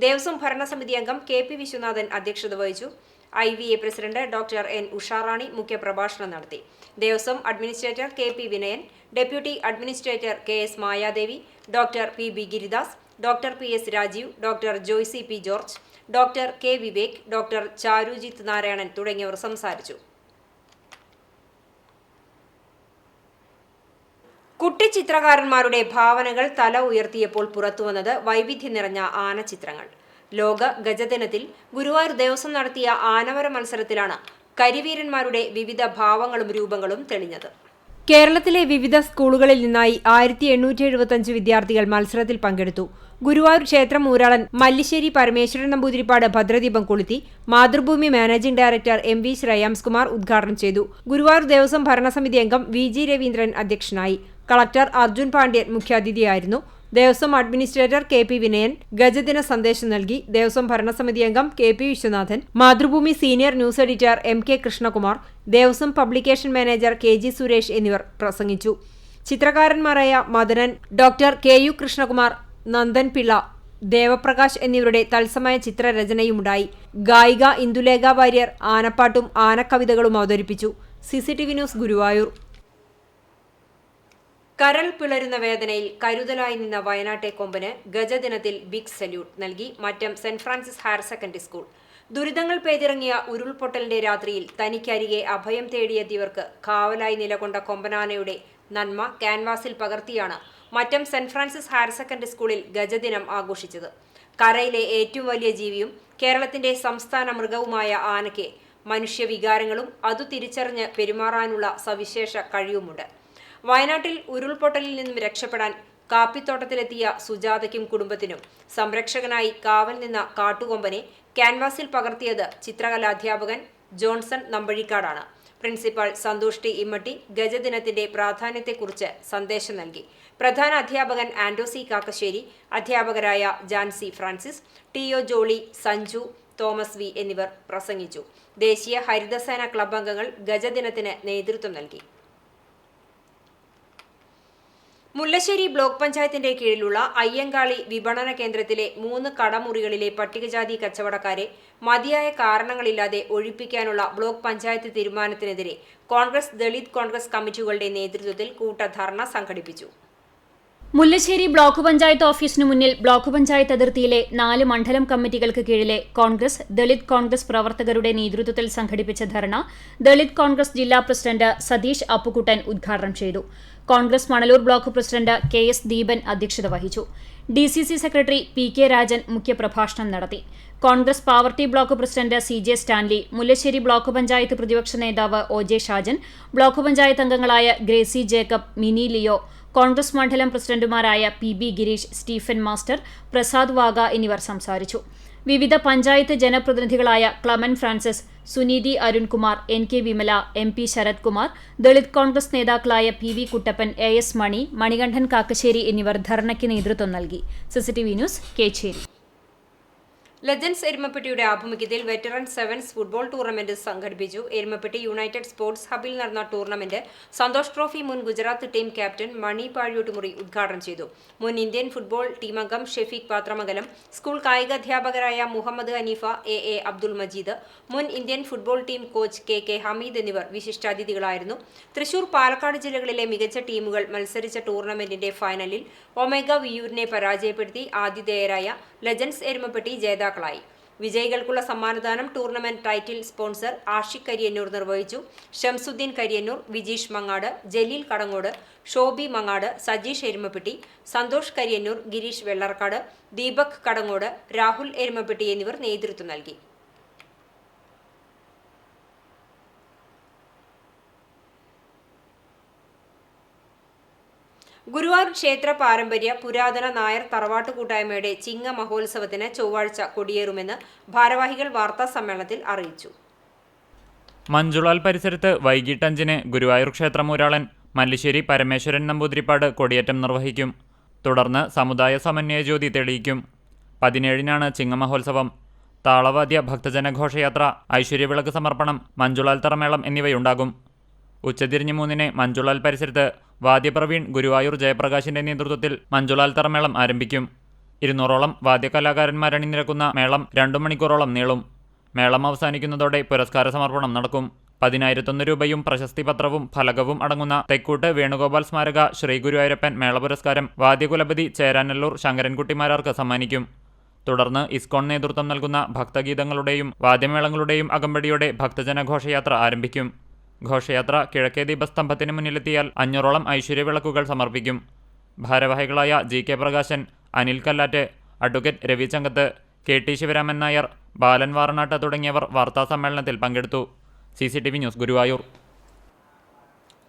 ദേവസ്വം ഭരണസമിതി അംഗം KP വിശ്വനാഥൻ അധ്യക്ഷത വഹിച്ചു. IVA president doctor N Usharani മുഖ്യപ്രഭാഷണം നടത്തി. Devaswom administrator KP Vinayan, deputy administrator KS Mayadevi, doctor PB Giridas, doctor PS Rajeev, doctor Joicy P George, doctor K Vivek, doctor Charujith Narayanan തുടങ്ങിയവർ സംസാരിച്ചു. കുട്ടിച്ചിത്രകാരന്മാരുടെ ഭാവനകൾ തല ഉയർത്തിയപ്പോൾ പുറത്തുവന്നത് വൈവിധ്യം നിറഞ്ഞ ആനച്ചിത്രങ്ങൾ. ലോക ഗജദിനത്തിൽ ഗുരുവായൂർ ദേവസ്വം നടത്തിയ ആനവര മത്സരത്തിലാണ് കരിവീരന്മാരുടെ വിവിധ ഭാവങ്ങളും രൂപങ്ങളും തെളിഞ്ഞത്. കേരളത്തിലെ വിവിധ സ്കൂളുകളിൽ നിന്നായി 1875 വിദ്യാർത്ഥികൾ മത്സരത്തിൽ പങ്കെടുത്തു. ഗുരുവായൂർ ക്ഷേത്രം ഊരാളൻ മല്ലിശ്ശേരി പരമേശ്വരൻ നമ്പൂതിരിപ്പാട് ഭദ്രദീപം കൊളുത്തി. Mathrubhumi managing director MV Shreyamskumar ഉദ്ഘാടനം ചെയ്തു. ഗുരുവായൂർ ദേവസ്വം ഭരണസമിതി അംഗം VG രവീന്ദ്രൻ അധ്യക്ഷനായി. കളക്ടർ അർജുൻ പാണ്ഡ്യൻ മുഖ്യാതിഥിയായിരുന്നു. ദേവസ്വം അഡ്മിനിസ്ട്രേറ്റർ KP വിനയൻ ഗജദിന സന്ദേശം നൽകി. ദേവസ്വം ഭരണസമിതി അംഗം KP Viswanathan, Mathrubhumi senior news editor MK Krishnakumar, Devaswom publication manager KG Suresh എന്നിവർ പ്രസംഗിച്ചു. ചിത്രകാരന്മാരായ മദനൻ, ഡോക്ടർ KU കൃഷ്ണകുമാർ, നന്ദൻ പിള്ള, ദേവപ്രകാശ് എന്നിവരുടെ തത്സമയ ചിത്രരചനയുമുണ്ടായി. ഗായിക ഇന്ദുലേഖ വാര്യർ ആനപ്പാട്ടും ആനക്കവിതകളും അവതരിപ്പിച്ചു. CCTV news Guruvayur. കരൾ പിളരുന്ന വേദനയിൽ കരുതലായി നിന്ന വയനാട്ടെ കൊമ്പന് ഗജദിനത്തിൽ ബിഗ് സല്യൂട്ട് നൽകി Mattam saint Francis higher secondary school. ദുരിതങ്ങൾ പെയ്തിറങ്ങിയ ഉരുൾപൊട്ടലിന്റെ രാത്രിയിൽ തനിക്കരികെ അഭയം തേടിയെത്തിയവർക്ക് കാവലായി നിലകൊണ്ട കൊമ്പനാനയുടെ നന്മ ക്യാൻവാസിൽ പകർത്തിയാണ് Mattam saint Francis higher secondary സ്കൂളിൽ ഗജദിനം ആഘോഷിച്ചത്. കരയിലെ ഏറ്റവും വലിയ ജീവിയും കേരളത്തിന്റെ സംസ്ഥാന മൃഗവുമായ ആനയ്ക്ക് മനുഷ്യവികാരങ്ങളും അതു തിരിച്ചറിഞ്ഞ് പെരുമാറാനുള്ള സവിശേഷ കഴിവുമുണ്ട്. വയനാട്ടിൽ ഉരുൾപൊട്ടലിൽ നിന്നും രക്ഷപ്പെടാൻ കാപ്പിത്തോട്ടത്തിലെത്തിയ സുജാതയ്ക്കും കുടുംബത്തിനും സംരക്ഷകനായി കാവൽ നിന്ന കാട്ടുകൊമ്പനെ ക്യാൻവാസിൽ പകർത്തിയത് ചിത്രകലാധ്യാപകൻ ജോൺസൺ നമ്പഴിക്കാടാണ്. പ്രിൻസിപ്പൽ സന്തോഷ് T ഇമ്മട്ടി ഗജദിനത്തിന്റെ പ്രാധാന്യത്തെക്കുറിച്ച് സന്ദേശം നൽകി. പ്രധാന അധ്യാപകൻ ആൻഡോസി കാക്കശ്ശേരി, അധ്യാപകരായ Jancy Francis, T O. Joly, Sanju, Thomas V എന്നിവർ പ്രസംഗിച്ചു. ദേശീയ ഹരിതസേന ക്ലബ് അംഗങ്ങൾ ഗജദിനത്തിന് നേതൃത്വം നൽകി. മുല്ലശ്ശേരി ബ്ലോക്ക് പഞ്ചായത്തിന്റെ കീഴിലുള്ള അയ്യങ്കാളി വിപണന കേന്ദ്രത്തിലെ 3 കടമുറികളിലെ പട്ടികജാതി കച്ചവടക്കാരെ മതിയായ കാരണങ്ങളില്ലാതെ ഒഴിപ്പിക്കാനുള്ള ബ്ലോക്ക് പഞ്ചായത്ത് തീരുമാനത്തിനെതിരെ കോൺഗ്രസ്, ദളിത് കോൺഗ്രസ് കമ്മിറ്റികളുടെ നേതൃത്വത്തിൽ കൂട്ടധർണ സംഘടിപ്പിച്ചു. മുല്ലശ്ശേരി ബ്ലോക്ക് പഞ്ചായത്ത് ഓഫീസിനു മുന്നിൽ ബ്ലോക്ക് പഞ്ചായത്ത് അതിർത്തിയിലെ 4 മണ്ഡലം കമ്മിറ്റികൾക്ക് കീഴിലെ കോൺഗ്രസ്, ദളിത് കോൺഗ്രസ് പ്രവർത്തകരുടെ നേതൃത്വത്തിൽ സംഘടിപ്പിച്ച ധർണ ദളിത് കോൺഗ്രസ് ജില്ലാ പ്രസിഡന്റ് സതീഷ് അപ്പുക്കുട്ടൻ ഉദ്ഘാടനം ചെയ്തു. Congress Manalur block president K S. Deepan അധ്യക്ഷത വഹിച്ചു. DCC secretary P K. രാജൻ മുഖ്യപ്രഭാഷണം നടത്തി. Congress Pavaratty block president CJ Stanley, Mullassery block panchayat പ്രതിപക്ഷ നേതാവ് OJ ഷാജൻ, ബ്ലോക്ക് പഞ്ചായത്ത് അംഗങ്ങളായ ഗ്രേസി ജേക്കബ്, മിനി ലിയോ, കോൺഗ്രസ് മണ്ഡലം പ്രസിഡന്റുമാരായ PB Gireesh, Stephen master, Prasad Vaga എന്നിവർ സംസാരിച്ചു. വിവിധ പഞ്ചായത്ത് ജനപ്രതിനിധികളായ Clement Francis, Suneethi Arunkumar, NK Vimala, MP Sarath Kumar, Dalit Congress നേതാക്കളായ PV കുട്ടപ്പൻ, AS മണി, മണികണ്ഠൻ കാക്കശ്ശേരി എന്നിവർ ധർണയ്ക്ക് നേതൃത്വം നൽകി. CCTV news, Kechery. ലെജൻസ് എരുമപ്പെട്ടിയുടെ ആഭിമുഖ്യത്തിൽ വെറ്ററൻ സെവൻസ് ഫുട്ബോൾ ടൂർണമെന്റ് സംഘടിപ്പിച്ചു. എരുമപ്പെട്ടി യുണൈറ്റഡ് സ്പോർട്സ് ഹബിൽ നടന്ന ടൂർണമെന്റ് സന്തോഷ് ട്രോഫി മുൻ ഗുജറാത്ത് ടീം ക്യാപ്റ്റൻ മണി പാഴ്യോട്ടുമുറി ഉദ്ഘാടനം ചെയ്തു. മുൻ ഇന്ത്യൻ ഫുട്ബോൾ ടീമംഗം ഷെഫീഖ് പാത്രമംഗലം, സ്കൂൾ കായികാധ്യാപകരായ മുഹമ്മദ് ഹനീഫ, AA അബ്ദുൾ മജീദ്, മുൻ Indian football team coach KK Hameed എന്നിവർ വിശിഷ്ടാതിഥികളായിരുന്നു. തൃശൂർ, പാലക്കാട് ജില്ലകളിലെ മികച്ച ടീമുകൾ മത്സരിച്ച ടൂർണമെന്റിന്റെ ഫൈനലിൽ ഒമേഗ വിയൂരിനെ പരാജയപ്പെടുത്തി ആതിഥേയരായ ലെജൻസ് എരുമപ്പെട്ടി ജേതാക്കളായി. വിജയികൾക്കുള്ള സമ്മാനദാനം tournament title sponsor Ashiq Kariyannur നിർവഹിച്ചു. ഷംസുദ്ദീൻ കരിയന്നൂർ, വിജീഷ് മങ്ങാട്, ജലീൽ കടങ്ങോട്, ഷോബി മങ്ങാട്, സജീഷ് എരുമപ്പെട്ടി, സന്തോഷ് കരിയന്നൂർ, ഗിരീഷ് വെള്ളർക്കാട്, ദീപക് കടങ്ങോട്, രാഹുൽ എരുമപ്പെട്ടി എന്നിവർ നേതൃത്വം നൽകി. ഗുരുവായൂർ ക്ഷേത്ര പാരമ്പര്യ പുരാതന നായർ തറവാട്ട് കൂട്ടായ്മയുടെ ചിങ്ങ മഹോത്സവത്തിന് ചൊവ്വാഴ്ച കൊടിയേറുമെന്ന് ഭാരവാഹികൾ വാർത്താ സമ്മേളനത്തിൽ അറിയിച്ചു. മഞ്ജുളാൽ പരിസരത്ത് വൈകിട്ട് 5-ന് ഗുരുവായൂർ ക്ഷേത്രമൂരാളൻ മല്ലിശ്ശേരി പരമേശ്വരൻ നമ്പൂതിരിപ്പാട് കൊടിയേറ്റം നിർവഹിക്കും. തുടർന്ന് സമുദായ സമന്വയ ജ്യോതി തെളിയിക്കും. 17-നാണ് ചിങ്ങമഹോത്സവം. താളവാദ്യ ഭക്തജനഘോഷയാത്ര, ഐശ്വര്യവിളക്ക് സമർപ്പണം, മഞ്ജുളാൽ തറമേളം എന്നിവയുണ്ടാകും. ഉച്ചതിരിഞ്ഞ് 3-ന് മഞ്ജുളാൽ പരിസരത്ത് വാദ്യപ്രവീൺ ഗുരുവായൂർ ജയപ്രകാശിന്റെ നേതൃത്വത്തിൽ മഞ്ജുളാൽ തറമേളം ആരംഭിക്കും. 200ഓളം വാദ്യകലാകാരന്മാർ അണിനിരക്കുന്ന മേളം 2 മണിക്കൂറോളം നീളും. മേളം അവസാനിക്കുന്നതോടെ പുരസ്കാര സമർപ്പണം നടക്കും. 10,001 രൂപയും പ്രശസ്തിപത്രവും ഫലകവും അടങ്ങുന്ന തെക്കൂട്ട് വേണുഗോപാൽ സ്മാരക ശ്രീ ഗുരുവായൂരപ്പൻ മേളപുരസ്കാരം വാദ്യകുലപതി ചേരാനല്ലൂർ ശങ്കരൻകുട്ടിമാരാർക്ക് സമ്മാനിക്കും. തുടർന്ന് ഇസ്കോൺ നേതൃത്വം നൽകുന്ന ഭക്തഗീതങ്ങളുടെയും വാദ്യമേളങ്ങളുടെയും അകമ്പടിയോടെ ഭക്തജനഘോഷയാത്ര ആരംഭിക്കും. ഘോഷയാത്ര കിഴക്കേ ദീപസ്തംഭത്തിന് മുന്നിലെത്തിയാൽ 500ഓളം ഐശ്വര്യവിളക്കുകൾ സമർപ്പിക്കും. ഭാരവാഹികളായ GK Prakashan, Anil Kallatt, advocate Ravi Changath, KT Sivaraman Nair, Balan Varanatt തുടങ്ങിയവർ വാർത്താസമ്മേളനത്തിൽ പങ്കെടുത്തു. CCTV news, Guruvayur.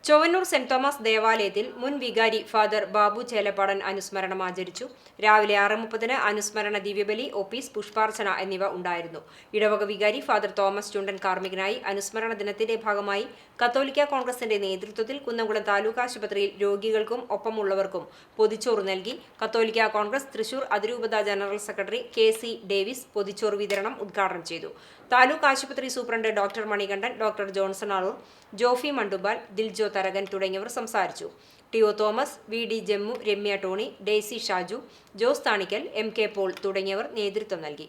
Chowwannur saint Thomas ദേവാലയത്തിൽ മുൻ വികാരി ഫാദർ ബാബു ചേലപ്പാടൻ അനുസ്മരണം ആചരിച്ചു. രാവിലെ 6:30-ന് അനുസ്മരണ ദിവ്യബലി, ഓപ്പീസ്, പുഷ്പാർച്ചന എന്നിവ ഉണ്ടായിരുന്നു. ഇടവക വികാരി ഫാദർ തോമസ് ചുണ്ടൻ കാർമ്മികനായി. അനുസ്മരണ ദിനത്തിന്റെ ഭാഗമായി കത്തോലിക്ക കോൺഗ്രസിന്റെ നേതൃത്വത്തിൽ കുന്നംകുളം താലൂക്ക് ആശുപത്രിയിൽ രോഗികൾക്കും ഒപ്പമുള്ളവർക്കും പൊതിച്ചോറ് നൽകി. കത്തോലിക്ക കോൺഗ്രസ് തൃശൂർ അതിരൂപത ജനറൽ സെക്രട്ടറി KC ഡേവിസ് പൊതിച്ചോറ് വിതരണം ഉദ്ഘാടനം ചെയ്തു. താലൂക്ക് ആശുപത്രി superintendent doctor Manikandan, doctor Johnson Aloor, Jofi Mandubal, Diljo Tharakan തുടങ്ങിയവർ സംസാരിച്ചു. TO Thomas, VD Jammu, Ramya Tony, Daisy Shaju, Jose Thanikkal, MK Paul തുടങ്ങിയവർ നേതൃത്വം നൽകി.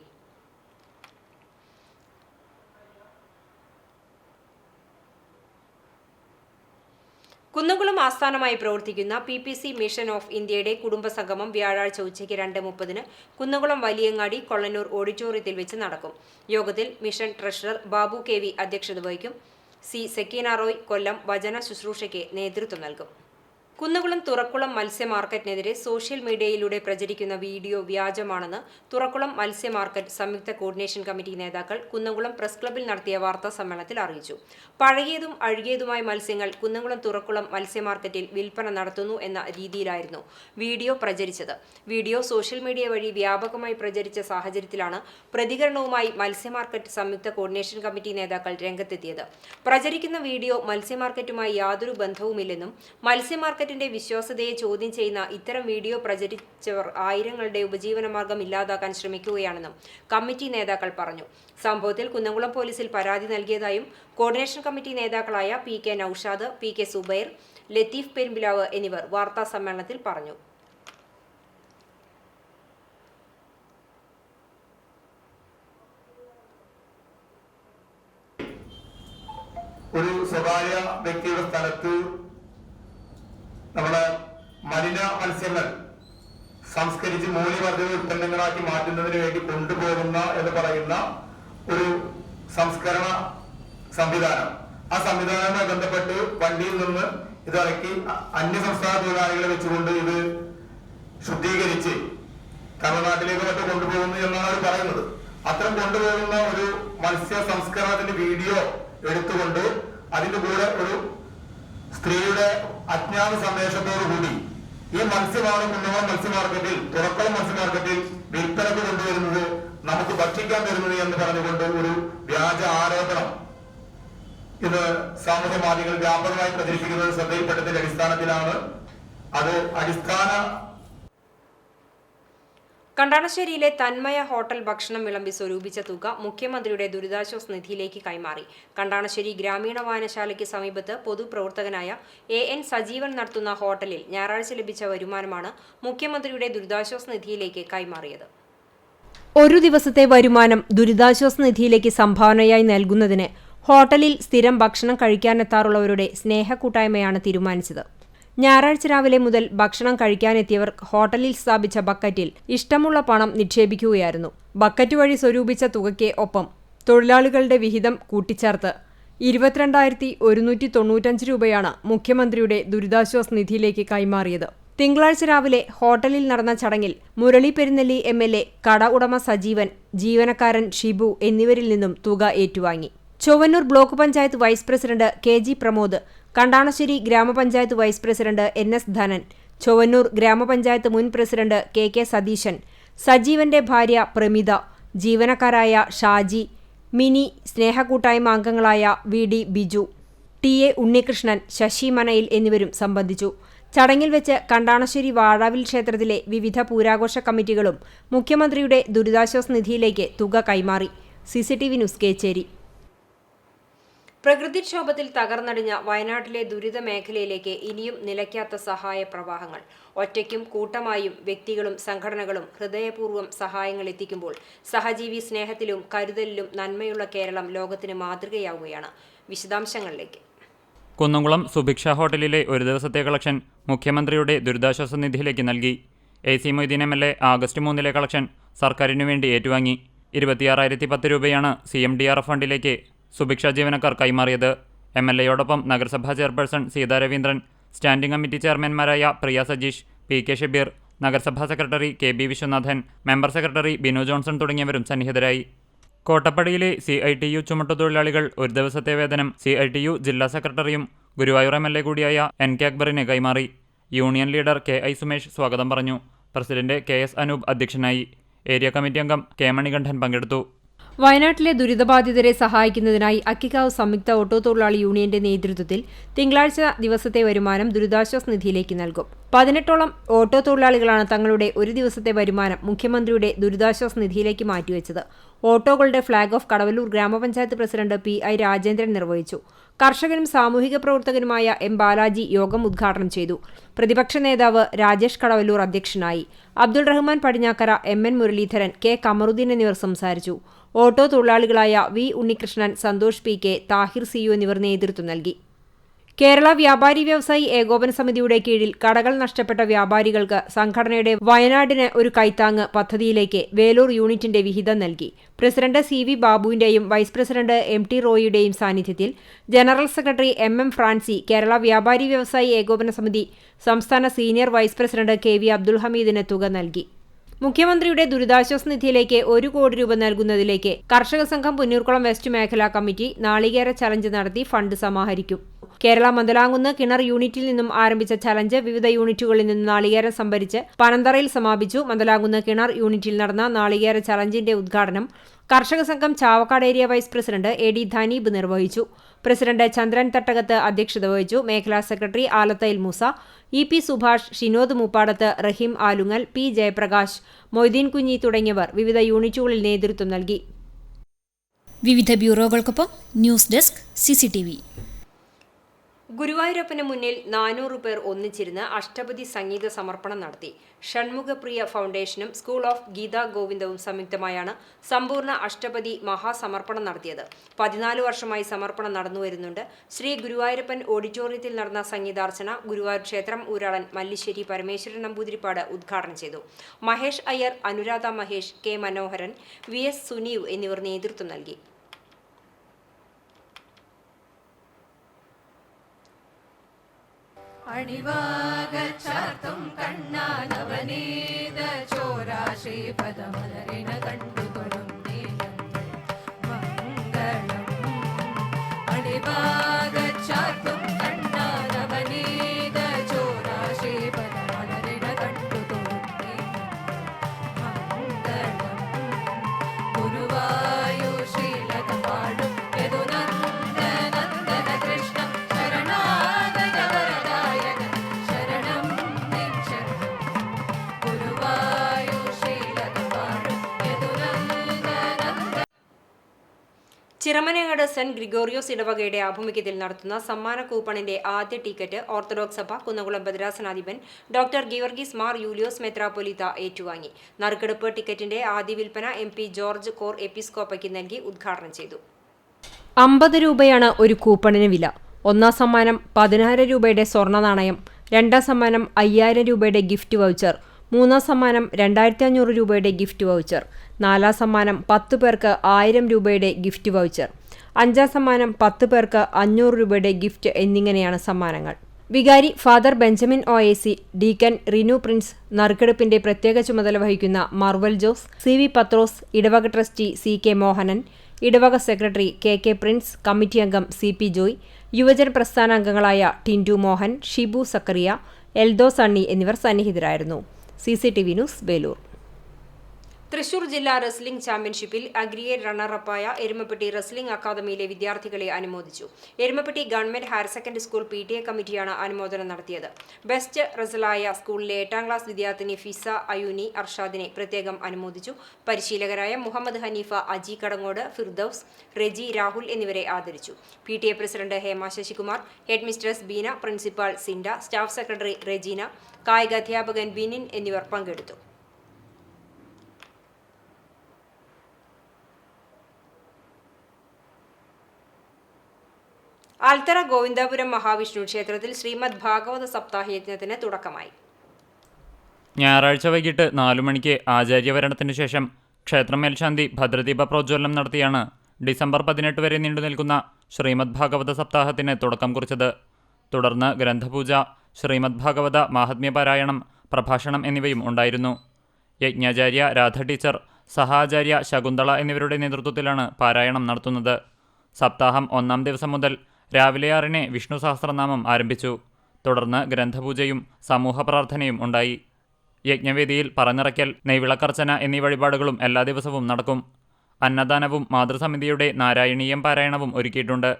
കുന്നംകുളം ആസ്ഥാനമായി പ്രവർത്തിക്കുന്ന PPC മിഷൻ ഓഫ് ഇന്ത്യയുടെ കുടുംബസംഗമം വ്യാഴാഴ്ച ഉച്ചയ്ക്ക് 2:30-ന് കുന്നംകുളം വലിയങ്ങാടി കൊള്ളന്നൂർ ഓഡിറ്റോറിയത്തിൽ വെച്ച് നടക്കും. യോഗത്തിൽ മിഷൻ ട്രഷറർ ബാബു KV അധ്യക്ഷത വഹിക്കും. C സെക്കീന റോയ് കൊല്ലം വചന ശുശ്രൂഷയ്ക്ക് നേതൃത്വം നൽകും. കുന്നംകുളം തുറക്കുളം മത്സ്യ മാർക്കറ്റിനെതിരെ സോഷ്യൽ മീഡിയയിലൂടെ പ്രചരിക്കുന്ന വീഡിയോ വ്യാജമാണെന്ന് തുറക്കുളം മത്സ്യ മാർക്കറ്റ് സംയുക്ത കോർഡിനേഷൻ കമ്മിറ്റി നേതാക്കൾ കുന്നംകുളം പ്രസ് ക്ലബ്ബിൽ നടത്തിയ വാർത്താ സമ്മേളനത്തിൽ അറിയിച്ചു. പഴകിയതും അഴുകിയതുമായ മത്സ്യങ്ങൾ കുന്നംകുളം തുറക്കുളം മത്സ്യ മാർക്കറ്റിൽ വിൽപ്പന നടത്തുന്നു എന്ന രീതിയിലായിരുന്നു വീഡിയോ പ്രചരിച്ചത്. വീഡിയോ സോഷ്യൽ മീഡിയ വഴി വ്യാപകമായി പ്രചരിച്ച സാഹചര്യത്തിലാണ് പ്രതികരണവുമായി മത്സ്യ മാർക്കറ്റ് സംയുക്ത കോർഡിനേഷൻ കമ്മിറ്റി നേതാക്കൾ രംഗത്തെത്തിയത്. പ്രചരിക്കുന്ന വീഡിയോ മത്സ്യ മാർക്കറ്റുമായി യാതൊരു ബന്ധവുമില്ലെന്നും മത്സ്യ മാർക്കറ്റ് വെബ്സൈറ്റിന്റെ വിശ്വാസ്യതയെ ചോദ്യം ചെയ്യുന്ന ഇത്തരം വീഡിയോ പ്രചരിച്ചവർ ആയിരങ്ങളുടെ ഉപജീവനമാർഗം ഇല്ലാതാക്കാൻ ശ്രമിക്കുകയാണെന്നും കമ്മിറ്റി നേതാക്കൾ പറഞ്ഞു. സംഭവത്തിൽ കുന്നംകുളം പോലീസിൽ പരാതി നൽകിയതായും കോർഡിനേഷൻ കമ്മിറ്റി നേതാക്കളായ PK നൌഷാദ്, PK സുബൈർ, ലത്തീഫ് പെരുമ്പിലാവ് എന്നിവർ വാർത്താ സമ്മേളനത്തിൽ പറഞ്ഞു. ഒരു സ്വകാര്യ വ്യക്തിയുടെ സ്ഥലത്ത് നമ്മളെ മലിന മത്സ്യങ്ങൾ സംസ്കരിച്ച് മൂല്യവർദ്ധിത ഉൽപ്പന്നങ്ങളാക്കി മാറ്റുന്നതിന് വേണ്ടി കൊണ്ടുപോകുന്ന എന്ന് പറയുന്ന ഒരു സംസ്കരണ സംവിധാനം, ആ സംവിധാനവുമായി ബന്ധപ്പെട്ട് വണ്ടിയിൽ നിന്ന് ഇതിറക്കി അന്യസംസ്ഥാന തൊഴിലാളികളെ വെച്ചുകൊണ്ട് ഇത് ശുദ്ധീകരിച്ച് തമിഴ്നാട്ടിലേക്ക് മറ്റും കൊണ്ടുപോകുന്നു എന്നാണ് അവർ പറയുന്നത്. അത്തരം കൊണ്ടുപോകുന്ന ഒരു മത്സ്യ സംസ്കരണത്തിന്റെ വീഡിയോ എടുത്തുകൊണ്ട് അതിന്റെ കൂടെ ഒരു സ്ത്രീയുടെ അജ്ഞാത സന്ദേശത്തോടുകൂടി ഈ മത്സ്യമാണ് കുന്നംകുളം മത്സ്യമാർക്കറ്റിൽ, തുറക്കുളം മത്സ്യമാർക്കറ്റിൽ വിൽപ്പനക്ക് കൊണ്ടുവരുന്നത്, നമുക്ക് ഭക്ഷിക്കാൻ തരുന്നത് എന്ന് പറഞ്ഞുകൊണ്ട് ഒരു വ്യാജ ആരോപണം ഇത് സാമൂഹ്യ മാധ്യമങ്ങളിൽ വ്യാപകമായി പ്രചരിപ്പിക്കുന്നത് ശ്രദ്ധയിൽപ്പെട്ടതിന്റെ അടിസ്ഥാനത്തിലാണ് അത് കണ്ടാണശ്ശേരിയിലെ തന്മയ ഹോട്ടൽ ഭക്ഷണം വിളമ്പി സ്വരൂപിച്ച തുക മുഖ്യമന്ത്രിയുടെ ദുരിതാശ്വാസ നിധിയിലേക്ക് കൈമാറി. കണ്ടാണശ്ശേരി ഗ്രാമീണ വായനശാലയ്ക്ക് സമീപത്ത് പൊതുപ്രവർത്തകനായ AN സജീവൻ നടത്തുന്ന ഹോട്ടലിൽ ഞായറാഴ്ച ലഭിച്ച വരുമാനമാണ് മുഖ്യമന്ത്രിയുടെ ദുരിതാശ്വാസ നിധിയിലേക്ക് കൈമാറിയത്. ഒരു ദിവസത്തെ വരുമാനം ദുരിതാശ്വാസ നിധിയിലേക്ക് സംഭാവനയായി നൽകുന്നതിന് ഹോട്ടലിൽ സ്ഥിരം ഭക്ഷണം കഴിക്കാനെത്താറുള്ളവരുടെ സ്നേഹക്കൂട്ടായ്മയാണ് തീരുമാനിച്ചത്. ഞായറാഴ്ച രാവിലെ മുതൽ ഭക്ഷണം കഴിക്കാനെത്തിയവർ ഹോട്ടലിൽ സ്ഥാപിച്ച ബക്കറ്റിൽ ഇഷ്ടമുള്ള പണം നിക്ഷേപിക്കുകയായിരുന്നു. ബക്കറ്റ് വഴി സ്വരൂപിച്ച തുകയ്ക്ക് ഒപ്പം തൊഴിലാളികളുടെ വിഹിതം കൂട്ടിച്ചേർത്ത് 22,195 രൂപയാണ് മുഖ്യമന്ത്രിയുടെ ദുരിതാശ്വാസ നിധിയിലേക്ക് കൈമാറിയത്. തിങ്കളാഴ്ച രാവിലെ ഹോട്ടലിൽ നടന്ന ചടങ്ങിൽ മുരളി പെരുന്നെല്ലി MLA, കട ഉടമ സജീവൻ, ജീവനക്കാരൻ ഷിബു എന്നിവരിൽ നിന്നും തുക ഏറ്റുവാങ്ങി. Chowwannur block panchayat vice president KG Pramod, Kandanassery grama panchayat vice president NS Dhanan, Chowwannur grama panchayat മുൻ പ്രസിഡന്റ് KK സതീശൻ, സജീവന്റെ ഭാര്യ പ്രമിത, ജീവനക്കാരായ ഷാജി, മിനി, സ്നേഹക്കൂട്ടായ്മ അംഗങ്ങളായ VD ബിജു, TA ഉണ്ണികൃഷ്ണൻ, ശശി മനയിൽ എന്നിവരും സംബന്ധിച്ചു. ചടങ്ങിൽ വെച്ച് കണ്ടാണശ്ശേരി വാഴാവിൽ ക്ഷേത്രത്തിലെ വിവിധ പൂരാഘോഷ കമ്മിറ്റികളും മുഖ്യമന്ത്രിയുടെ ദുരിതാശ്വാസ നിധിയിലേക്ക് തുക കൈമാറി. CCTV news Kecheri. പ്രകൃതിക്ഷോഭത്തിൽ തകർന്നടിഞ്ഞ വയനാട്ടിലെ ദുരിത മേഖലയിലേക്ക് ഇനിയും നിലയ്ക്കാത്ത സഹായ പ്രവാഹങ്ങൾ. ഒറ്റയ്ക്കും കൂട്ടമായും വ്യക്തികളും സംഘടനകളും ഹൃദയപൂർവ്വം സഹായങ്ങൾ എത്തിക്കുമ്പോൾ സഹജീവി സ്നേഹത്തിലും കരുതലിലും നന്മയുള്ള കേരളം ലോകത്തിന് മാതൃകയാവുകയാണ്. വിശദാംശങ്ങളിലേക്ക്. കുന്നംകുളം സുഭിക്ഷ ഹോട്ടലിലെ ഒരു ദിവസത്തെ കളക്ഷൻ മുഖ്യമന്ത്രിയുടെ ദുരിതാശ്വാസ നിധിയിലേക്ക് നൽകി. AC Moideen MLA August 3 collection സർക്കാരിനു വേണ്ടി ഏറ്റുവാങ്ങി. 26,010 രൂപയാണ് CMDRF ഫണ്ടിലേക്ക് സുഭിക്ഷ ജീവനക്കാർ കൈമാറിയത്. MLAയോടൊപ്പം നഗരസഭാ chairperson Seetha Raveendran, standing committee ചെയർമാൻമാരായ പ്രിയ സജീഷ്, PK ഷബീർ, നഗരസഭാ secretary KB Viswanathan, member secretary Binu Johnson തുടങ്ങിയവരും സന്നിഹിതരായി. കോട്ടപ്പടിയിലെ CITU ചുമട്ടുതൊഴിലാളികൾ ഒരു ദിവസത്തെ വേതനം CITU ജില്ലാ സെക്രട്ടറിയും ഗുരുവായൂർ MLA കൂടിയായ NK അക്ബറിന് കൈമാറി. യൂണിയൻ ലീഡർ KI സുമേഷ് സ്വാഗതം പറഞ്ഞു. പ്രസിഡന്റ് KS അനൂപ് അധ്യക്ഷനായി. ഏരിയ കമ്മിറ്റി അംഗം K മണികണ്ഠൻ പങ്കെടുത്തു. വയനാട്ടിലെ ദുരിതബാധിതരെ സഹായിക്കുന്നതിനായി അക്കിക്കാവ് സംയുക്ത ഓട്ടോ തൊഴിലാളി യൂണിയന്റെ നേതൃത്വത്തിൽ തിങ്കളാഴ്ച ദിവസത്തെ വരുമാനം ദുരിതാശ്വാസ നിധിയിലേക്ക് നൽകും. 18ഓളം ഓട്ടോ തൊഴിലാളികളാണ് തങ്ങളുടെ ഒരു ദിവസത്തെ വരുമാനം മുഖ്യമന്ത്രിയുടെ ദുരിതാശ്വാസ നിധിയിലേക്ക് മാറ്റിവെച്ചത്. ഓട്ടോകളുടെ ഫ്ളാഗ് ഓഫ് കടവല്ലൂർ ഗ്രാമപഞ്ചായത്ത് പ്രസിഡന്റ് PI രാജേന്ദ്രൻ നിർവഹിച്ചു. കർഷകനും സാമൂഹിക പ്രവർത്തകനുമായ M ബാലാജി യോഗം ഉദ്ഘാടനം ചെയ്തു. പ്രതിപക്ഷ നേതാവ് രാജേഷ് കടവല്ലൂർ അധ്യക്ഷനായി. അബ്ദുൾ റഹ്മാൻ പടിഞ്ഞാക്കര, MN മുരളീധരൻ, K കമറുദ്ദീൻ എന്നിവർ സംസാരിച്ചു. ഓട്ടോ തൊഴിലാളികളായ V Unnikrishnan, Santhosh PK, Thahir CU എന്നിവർ നേതൃത്വം നൽകി. കേരള വ്യാപാരി വ്യവസായി ഏകോപന സമിതിയുടെ കീഴിൽ കടകൾ നഷ്ടപ്പെട്ട വ്യാപാരികൾക്ക് സംഘടനയുടെ വയനാടിന് ഒരു കൈത്താങ്ങ് പദ്ധതിയിലേക്ക് വേലൂർ യൂണിറ്റിന്റെ വിഹിതം നൽകി. പ്രസിഡന്റ് CV ബാബുവിന്റെയും വൈസ് പ്രസിഡന്റ് MT റോയിയുടെയും സാന്നിധ്യത്തിൽ general secretary MM Francy, Kerala വ്യാപാരി വ്യവസായി ഏകോപന സമിതി സംസ്ഥാന senior vice president KV Abdul ഹമീദിന് തുക നൽകി. മുഖ്യമന്ത്രിയുടെ ദുരിതാശ്വാസ നിധിയിലേക്ക് 1 കോടി രൂപ നൽകുന്നതിലേക്ക് കർഷക സംഘം പുന്നൂർക്കുളം വെസ്റ്റ് മേഖലാ കമ്മിറ്റി നാളികേര ചലഞ്ച് നടത്തി ഫണ്ട് സമാഹരിക്കും. കേരള മന്ദലാംകുന്ന് കിണർ യൂണിറ്റിൽ നിന്നും ആരംഭിച്ച ചലഞ്ച് വിവിധ യൂണിറ്റുകളിൽ നിന്ന് നാളികേരം സംഭരിച്ച് പനന്തറയിൽ സമാപിച്ചു. മന്ദലാംകുന്ന് കിണർ യൂണിറ്റിൽ നടന്ന നാളികേര ചലഞ്ചിന്റെ ഉദ്ഘാടനം കർഷക സംഘം Chavakkad area vice president AD Dhaneeb നിർവഹിച്ചു. പ്രസിഡന്റ് ചന്ദ്രൻ തട്ടകത്ത് അധ്യക്ഷത വഹിച്ചു. മേഖലാ സെക്രട്ടറി ആലത്തയിൽ മൂസ, EP സുഭാഷ്, ഷിനോദ് മൂപ്പാടത്ത്, റഹീം ആലുങ്ങൽ, P ജയപ്രകാശ്, മൊയ്തീൻ കുഞ്ഞി തുടങ്ങിയവർ വിവിധ യൂണിറ്റുകളിൽ നേതൃത്വം നൽകി. വിവിധ ബ്യൂറോകൾക്കൊപ്പം ന്യൂസ് ഡെസ്ക് CCTV. ഗുരുവായൂരപ്പന് മുന്നിൽ 400 പേർ ഒന്നിച്ചിരുന്ന് അഷ്ടപതി സംഗീത സമർപ്പണം നടത്തി. ഷൺമുഖപ്രിയ ഫൗണ്ടേഷനും സ്കൂൾ ഓഫ് ഗീതാ ഗോവിന്ദവും സംയുക്തമായാണ് സമ്പൂർണ്ണ അഷ്ടപതി മഹാസമർപ്പണം നടത്തിയത്. 14 വർഷമായി സമർപ്പണം നടന്നുവരുന്നുണ്ട്. ശ്രീ ഗുരുവായൂരപ്പൻ ഓഡിറ്റോറിയത്തിൽ നടന്ന സംഗീതാർച്ചന ഗുരുവായൂർ ക്ഷേത്രം ഊരാളൻ മല്ലിശ്ശേരി പരമേശ്വരൻ നമ്പൂതിരിപ്പാട് ഉദ്ഘാടനം ചെയ്തു. മഹേഷ് അയ്യർ, അനുരാധ മഹേഷ്, K മനോഹരൻ, VS സുനീവ് എന്നിവർ നേതൃത്വം നൽകി. അണിവാകച്ചാർത്തും കണ്ണാനവനീത ചോരാശി പദമലരിന കണ്ടുകൊടും മംഗളം. അണിവാകച്ചാർത്തും കണ്ണാനവനീത ചോരാശി പദമലരിന കണ്ടുകൊടും മംഗളം. ഗുരുവായൂർ ശ്രീലകം പാടും യദുനന്ദനന്ദന കൃഷ്ണ ശരണാഗത വരദായക ശരണം നിൻ ശരണം. ഗുരുവായൂർ ശ്രീലകം പാടും യദുനന്ദനന്ദന. ചിറമനേങ്ങാട് സെന്റ് ഗ്രിഗോറിയോസ് ഇടവകയുടെ ആഭിമുഖ്യത്തിൽ നടത്തുന്ന സമ്മാന കൂപ്പണിന്റെ ആദ്യ ടിക്കറ്റ് ഓർത്തഡോക്സ് സഭ കുന്നംകുളം ഭദ്രാസനാധിപൻ ഡോക്ടർ ഗീവർഗീസ് മാർ യൂലിയോസ് മെത്രാപ്പൊലീത്ത ഏറ്റുവാങ്ങി. നറുക്കെടുപ്പ് ടിക്കറ്റിന്റെ ആദ്യ വിൽപ്പന MP ജോർജ് കോർ എപ്പിസ്കോപ്പയ്ക്ക് നൽകി ഉദ്ഘാടനം ചെയ്തു. 50 രൂപയാണ് ഒരു കൂപ്പണിന് വില. ഒന്നാം സമ്മാനം 10,000 രൂപയുടെ സ്വർണ്ണ നാണയം, രണ്ടാം സമ്മാനം 5,000 രൂപയുടെ ഗിഫ്റ്റ് വൗച്ചർ, മൂന്നാം സമ്മാനം 2,500 രൂപയുടെ ഗിഫ്റ്റ് വൗച്ചർ, നാലാം സമ്മാനം 10 പേർക്ക് 1000 രൂപയുടെ ഗിഫ്റ്റ് വൗച്ചർ, അഞ്ചാം സമ്മാനം 10 പേർക്ക് 500 രൂപയുടെ ഗിഫ്റ്റ് എന്നിങ്ങനെയാണ് സമ്മാനങ്ങൾ. വികാരി father Benjamin OAC, deacon Rinu Prince, നറുക്കെടുപ്പിന്റെ പ്രത്യേക ചുമതല വഹിക്കുന്ന മാർവൽ ജോസ്, CV പത്രോസ്, ഇടവക ട്രസ്റ്റി CK മോഹനൻ, ഇടവക സെക്രട്ടറി KK പ്രിൻസ്, കമ്മിറ്റി അംഗം CP ജോയ്, യുവജന പ്രസ്ഥാനാംഗങ്ങളായ ടിൻറ്റു മോഹൻ, ഷിബു സക്കറിയ, എൽദോ സണ്ണി എന്നിവർ സന്നിഹിതരായിരുന്നു. CCTV news, Velur. തൃശൂർ ജില്ലാ റെസ്ലിംഗ് ചാമ്പ്യൻഷിപ്പിൽ അഗ്രിഗേറ്റ് റണ്ണറപ്പായ എരുമപ്പെട്ടി റെസ്ലിംഗ് അക്കാദമിയിലെ വിദ്യാർത്ഥികളെ അനുമോദിച്ചു. Erumapetty government higher secondary school PTA കമ്മിറ്റിയാണ് അനുമോദനം നടത്തിയത്. ബെസ്റ്റ് റെസലായ സ്കൂളിലെ 8ാം ക്ലാസ് വിദ്യാർത്ഥിനി ഫിസ അയൂനി അർഷാദിനെ പ്രത്യേകം അനുമോദിച്ചു. പരിശീലകരായ മുഹമ്മദ് ഹനീഫ, അജി കടങ്ങോട്, ഫിർദൌസ്, റെജി, രാഹുൽ എന്നിവരെ ആദരിച്ചു. PTA president Hema Sasikumar, head mistress Beena, principal Sinda, staff secretary Regina, കായിക അധ്യാപകൻ ബിനിൻ എന്നിവർ പങ്കെടുത്തു. ആൽത്തറ ഗോവിന്ദാപുരം മഹാവിഷ്ണു ക്ഷേത്രത്തിൽ ശ്രീമദ് ഭാഗവത സപ്താഹയജ്ഞത്തിന് തുടക്കമായി. ഞായറാഴ്ച വൈകിട്ട് 4 മണിക്ക് ആചാര്യവരണത്തിനു ശേഷം ക്ഷേത്രം മേൽശാന്തി ഭദ്രദീപ പ്രോജ്വലനം നടത്തിയാണ് ഡിസംബർ 18 വരെ നീണ്ടുനിൽക്കുന്ന ശ്രീമദ് ഭാഗവത സപ്താഹത്തിന് തുടക്കം കുറിച്ചത്. തുടർന്ന് ഗ്രന്ഥപൂജ, ശ്രീമദ് ഭാഗവത മാഹാത്മ്യപാരായണം, പ്രഭാഷണം എന്നിവയും ഉണ്ടായിരുന്നു. യജ്ഞാചാര്യ രാധ ടീച്ചർ, സഹാചാര്യ ശകുന്തള എന്നിവരുടെ നേതൃത്വത്തിലാണ് പാരായണം നടത്തുന്നത്. സപ്താഹം 1ാം ദിവസം മുതൽ രാവിലെ 6-ന് വിഷ്ണു സഹസ്രനാമം ആരംഭിച്ചു. തുടർന്ന് ഗ്രന്ഥപൂജയും സമൂഹ പ്രാർത്ഥനയും ഉണ്ടായി. യജ്ഞവേദിയിൽ പറനിറയ്ക്കൽ, നെയ്വിളക്കർച്ചന എന്നീ വഴിപാടുകളും എല്ലാ ദിവസവും നടക്കും. അന്നദാനവും മാതൃസമിതിയുടെ നാരായണീയം പാരായണവും ഒരുക്കിയിട്ടുണ്ട്.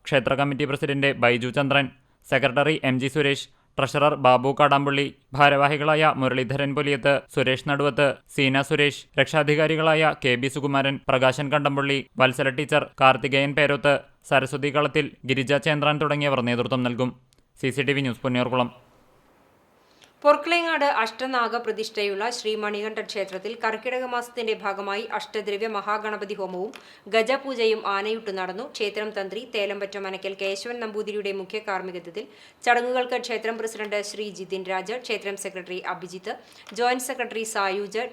ക്ഷേത്ര committee president Baiju Chandran, secretary MG Suresh, treasurer Babu Kadampally, ഭാരവാഹികളായ മുരളീധരൻ പൊലിയത്ത്, സുരേഷ് നടുവത്ത്, സീന സുരേഷ്, രക്ഷാധികാരികളായ KB സുകുമാരൻ, പ്രകാശൻ കണ്ടമ്പള്ളി, വത്സല ടീച്ചർ, കാർത്തികേയൻ പേരോത്ത്, സരസ്വതി കളത്തിൽ, ഗിരിജ ചേന്ദ്രൻ തുടങ്ങിയവർ നേതൃത്വം നൽകും. CCTV news, Punnayurkulam. പൊർക്കളേങ്ങാട് അഷ്ടനാഗ പ്രതിഷ്ഠയുള്ള ശ്രീ മണികണ്ഠ ക്ഷേത്രത്തിൽ കർക്കിടക മാസത്തിന്റെ ഭാഗമായി അഷ്ടദ്രവ്യ മഹാഗണപതി ഹോമവും ഗജപൂജയും ആനയിട്ടു നടന്നു. ക്ഷേത്രം തന്ത്രി തേലമ്പറ്റ മനക്കൽ കേശവൻ നമ്പൂതിരിയുടെ മുഖ്യ കാർമ്മികത്വത്തിൽ ചടങ്ങുകൾക്ക് ക്ഷേത്രം പ്രസിഡന്റ് ശ്രീ ജിതിൻ രാജ്, ക്ഷേത്രം secretary Abhijith, joint secretary Sayuj,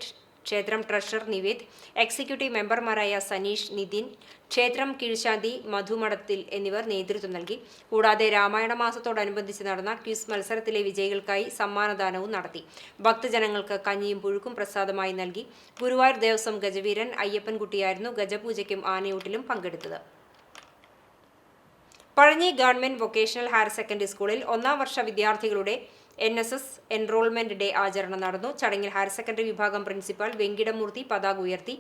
ക്ഷേത്രം ട്രഷറർ നിവേദ്, എക്സിക്യൂട്ടീവ് മെമ്പർമാരായ സനീഷ്, നിതിൻ, ക്ഷേത്രം കീഴ്ശാന്തി, മധുമഠത്തിൽ എന്നിവർ നേതൃത്വം നൽകി. കൂടാതെ രാമായണ മാസത്തോടനുബന്ധിച്ച് നടന്ന ക്വിസ് മത്സരത്തിലെ വിജയികൾക്കായി സമ്മാനദാനവും നടത്തി. ഭക്തജനങ്ങൾക്ക് കഞ്ഞിയും പുഴുക്കും പ്രസാദമായി നൽകി. ഗുരുവായൂർ ദേവസ്വം ഗജവീരൻ അയ്യപ്പൻകുട്ടിയായിരുന്നു ഗജപൂജയ്ക്കും ആനയൂട്ടിലും പങ്കെടുത്തത്. Pazhanji government vocational higher secondary സ്കൂളിൽ 1ാം വർഷ വിദ്യാർത്ഥികളുടെ NSS എൻറോൾമെന്റ് ഡേ ആചരണം നടന്നു. ചടങ്ങിൽ ഹയർ സെക്കൻഡറി വിഭാഗം പ്രിൻസിപ്പാൾ വെങ്കിടമൂർത്തി പതാക ഉയർത്തി.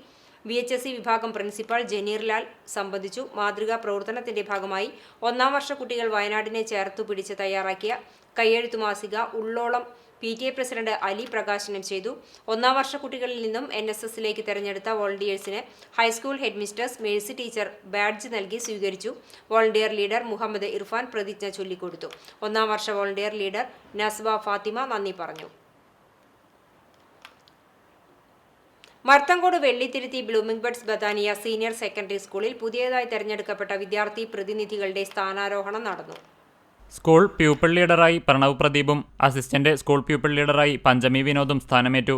VHSE വിഭാഗം പ്രിൻസിപ്പാൾ ജനീർലാൽ സംബന്ധിച്ചു. മാതൃകാ പ്രവർത്തനത്തിന്റെ ഭാഗമായി 1ാം വർഷ കുട്ടികൾ വയനാടിനെ ചേർത്തു പിടിച്ച് തയ്യാറാക്കിയ കയ്യെഴുത്തു മാസിക ഉള്ളോളം PTA പ്രസിഡന്റ് അലി പ്രകാശനം ചെയ്തു. 1ാം വർഷ കുട്ടികളിൽ നിന്നും NSSലേക്ക് തെരഞ്ഞെടുത്ത വോളണ്ടിയേഴ്സിന് high school headmistress Mercy teacher badge നൽകി സ്വീകരിച്ചു. വോളണ്ടിയർ ലീഡർ മുഹമ്മദ് ഇർഫാൻ പ്രതിജ്ഞ ചൊല്ലിക്കൊടുത്തു. 1ാം വർഷ വോളണ്ടിയർ ലീഡർ നസ്വ ഫാത്തിമ നന്ദി പറഞ്ഞു. Marthankode Vellithiruthy blooming buds Bethania senior secondary സ്കൂളിൽ പുതിയതായി തെരഞ്ഞെടുക്കപ്പെട്ട വിദ്യാർത്ഥി പ്രതിനിധികളുടെ സ്ഥാനാരോഹണം നടന്നു. സ്കൂൾ പ്യൂപ്പിൾ ലീഡറായി പ്രണവ് പ്രദീപും അസിസ്റ്റന്റ് സ്കൂൾ പ്യൂപ്പിൾ ലീഡറായി പഞ്ചമി വിനോദും സ്ഥാനമേറ്റു.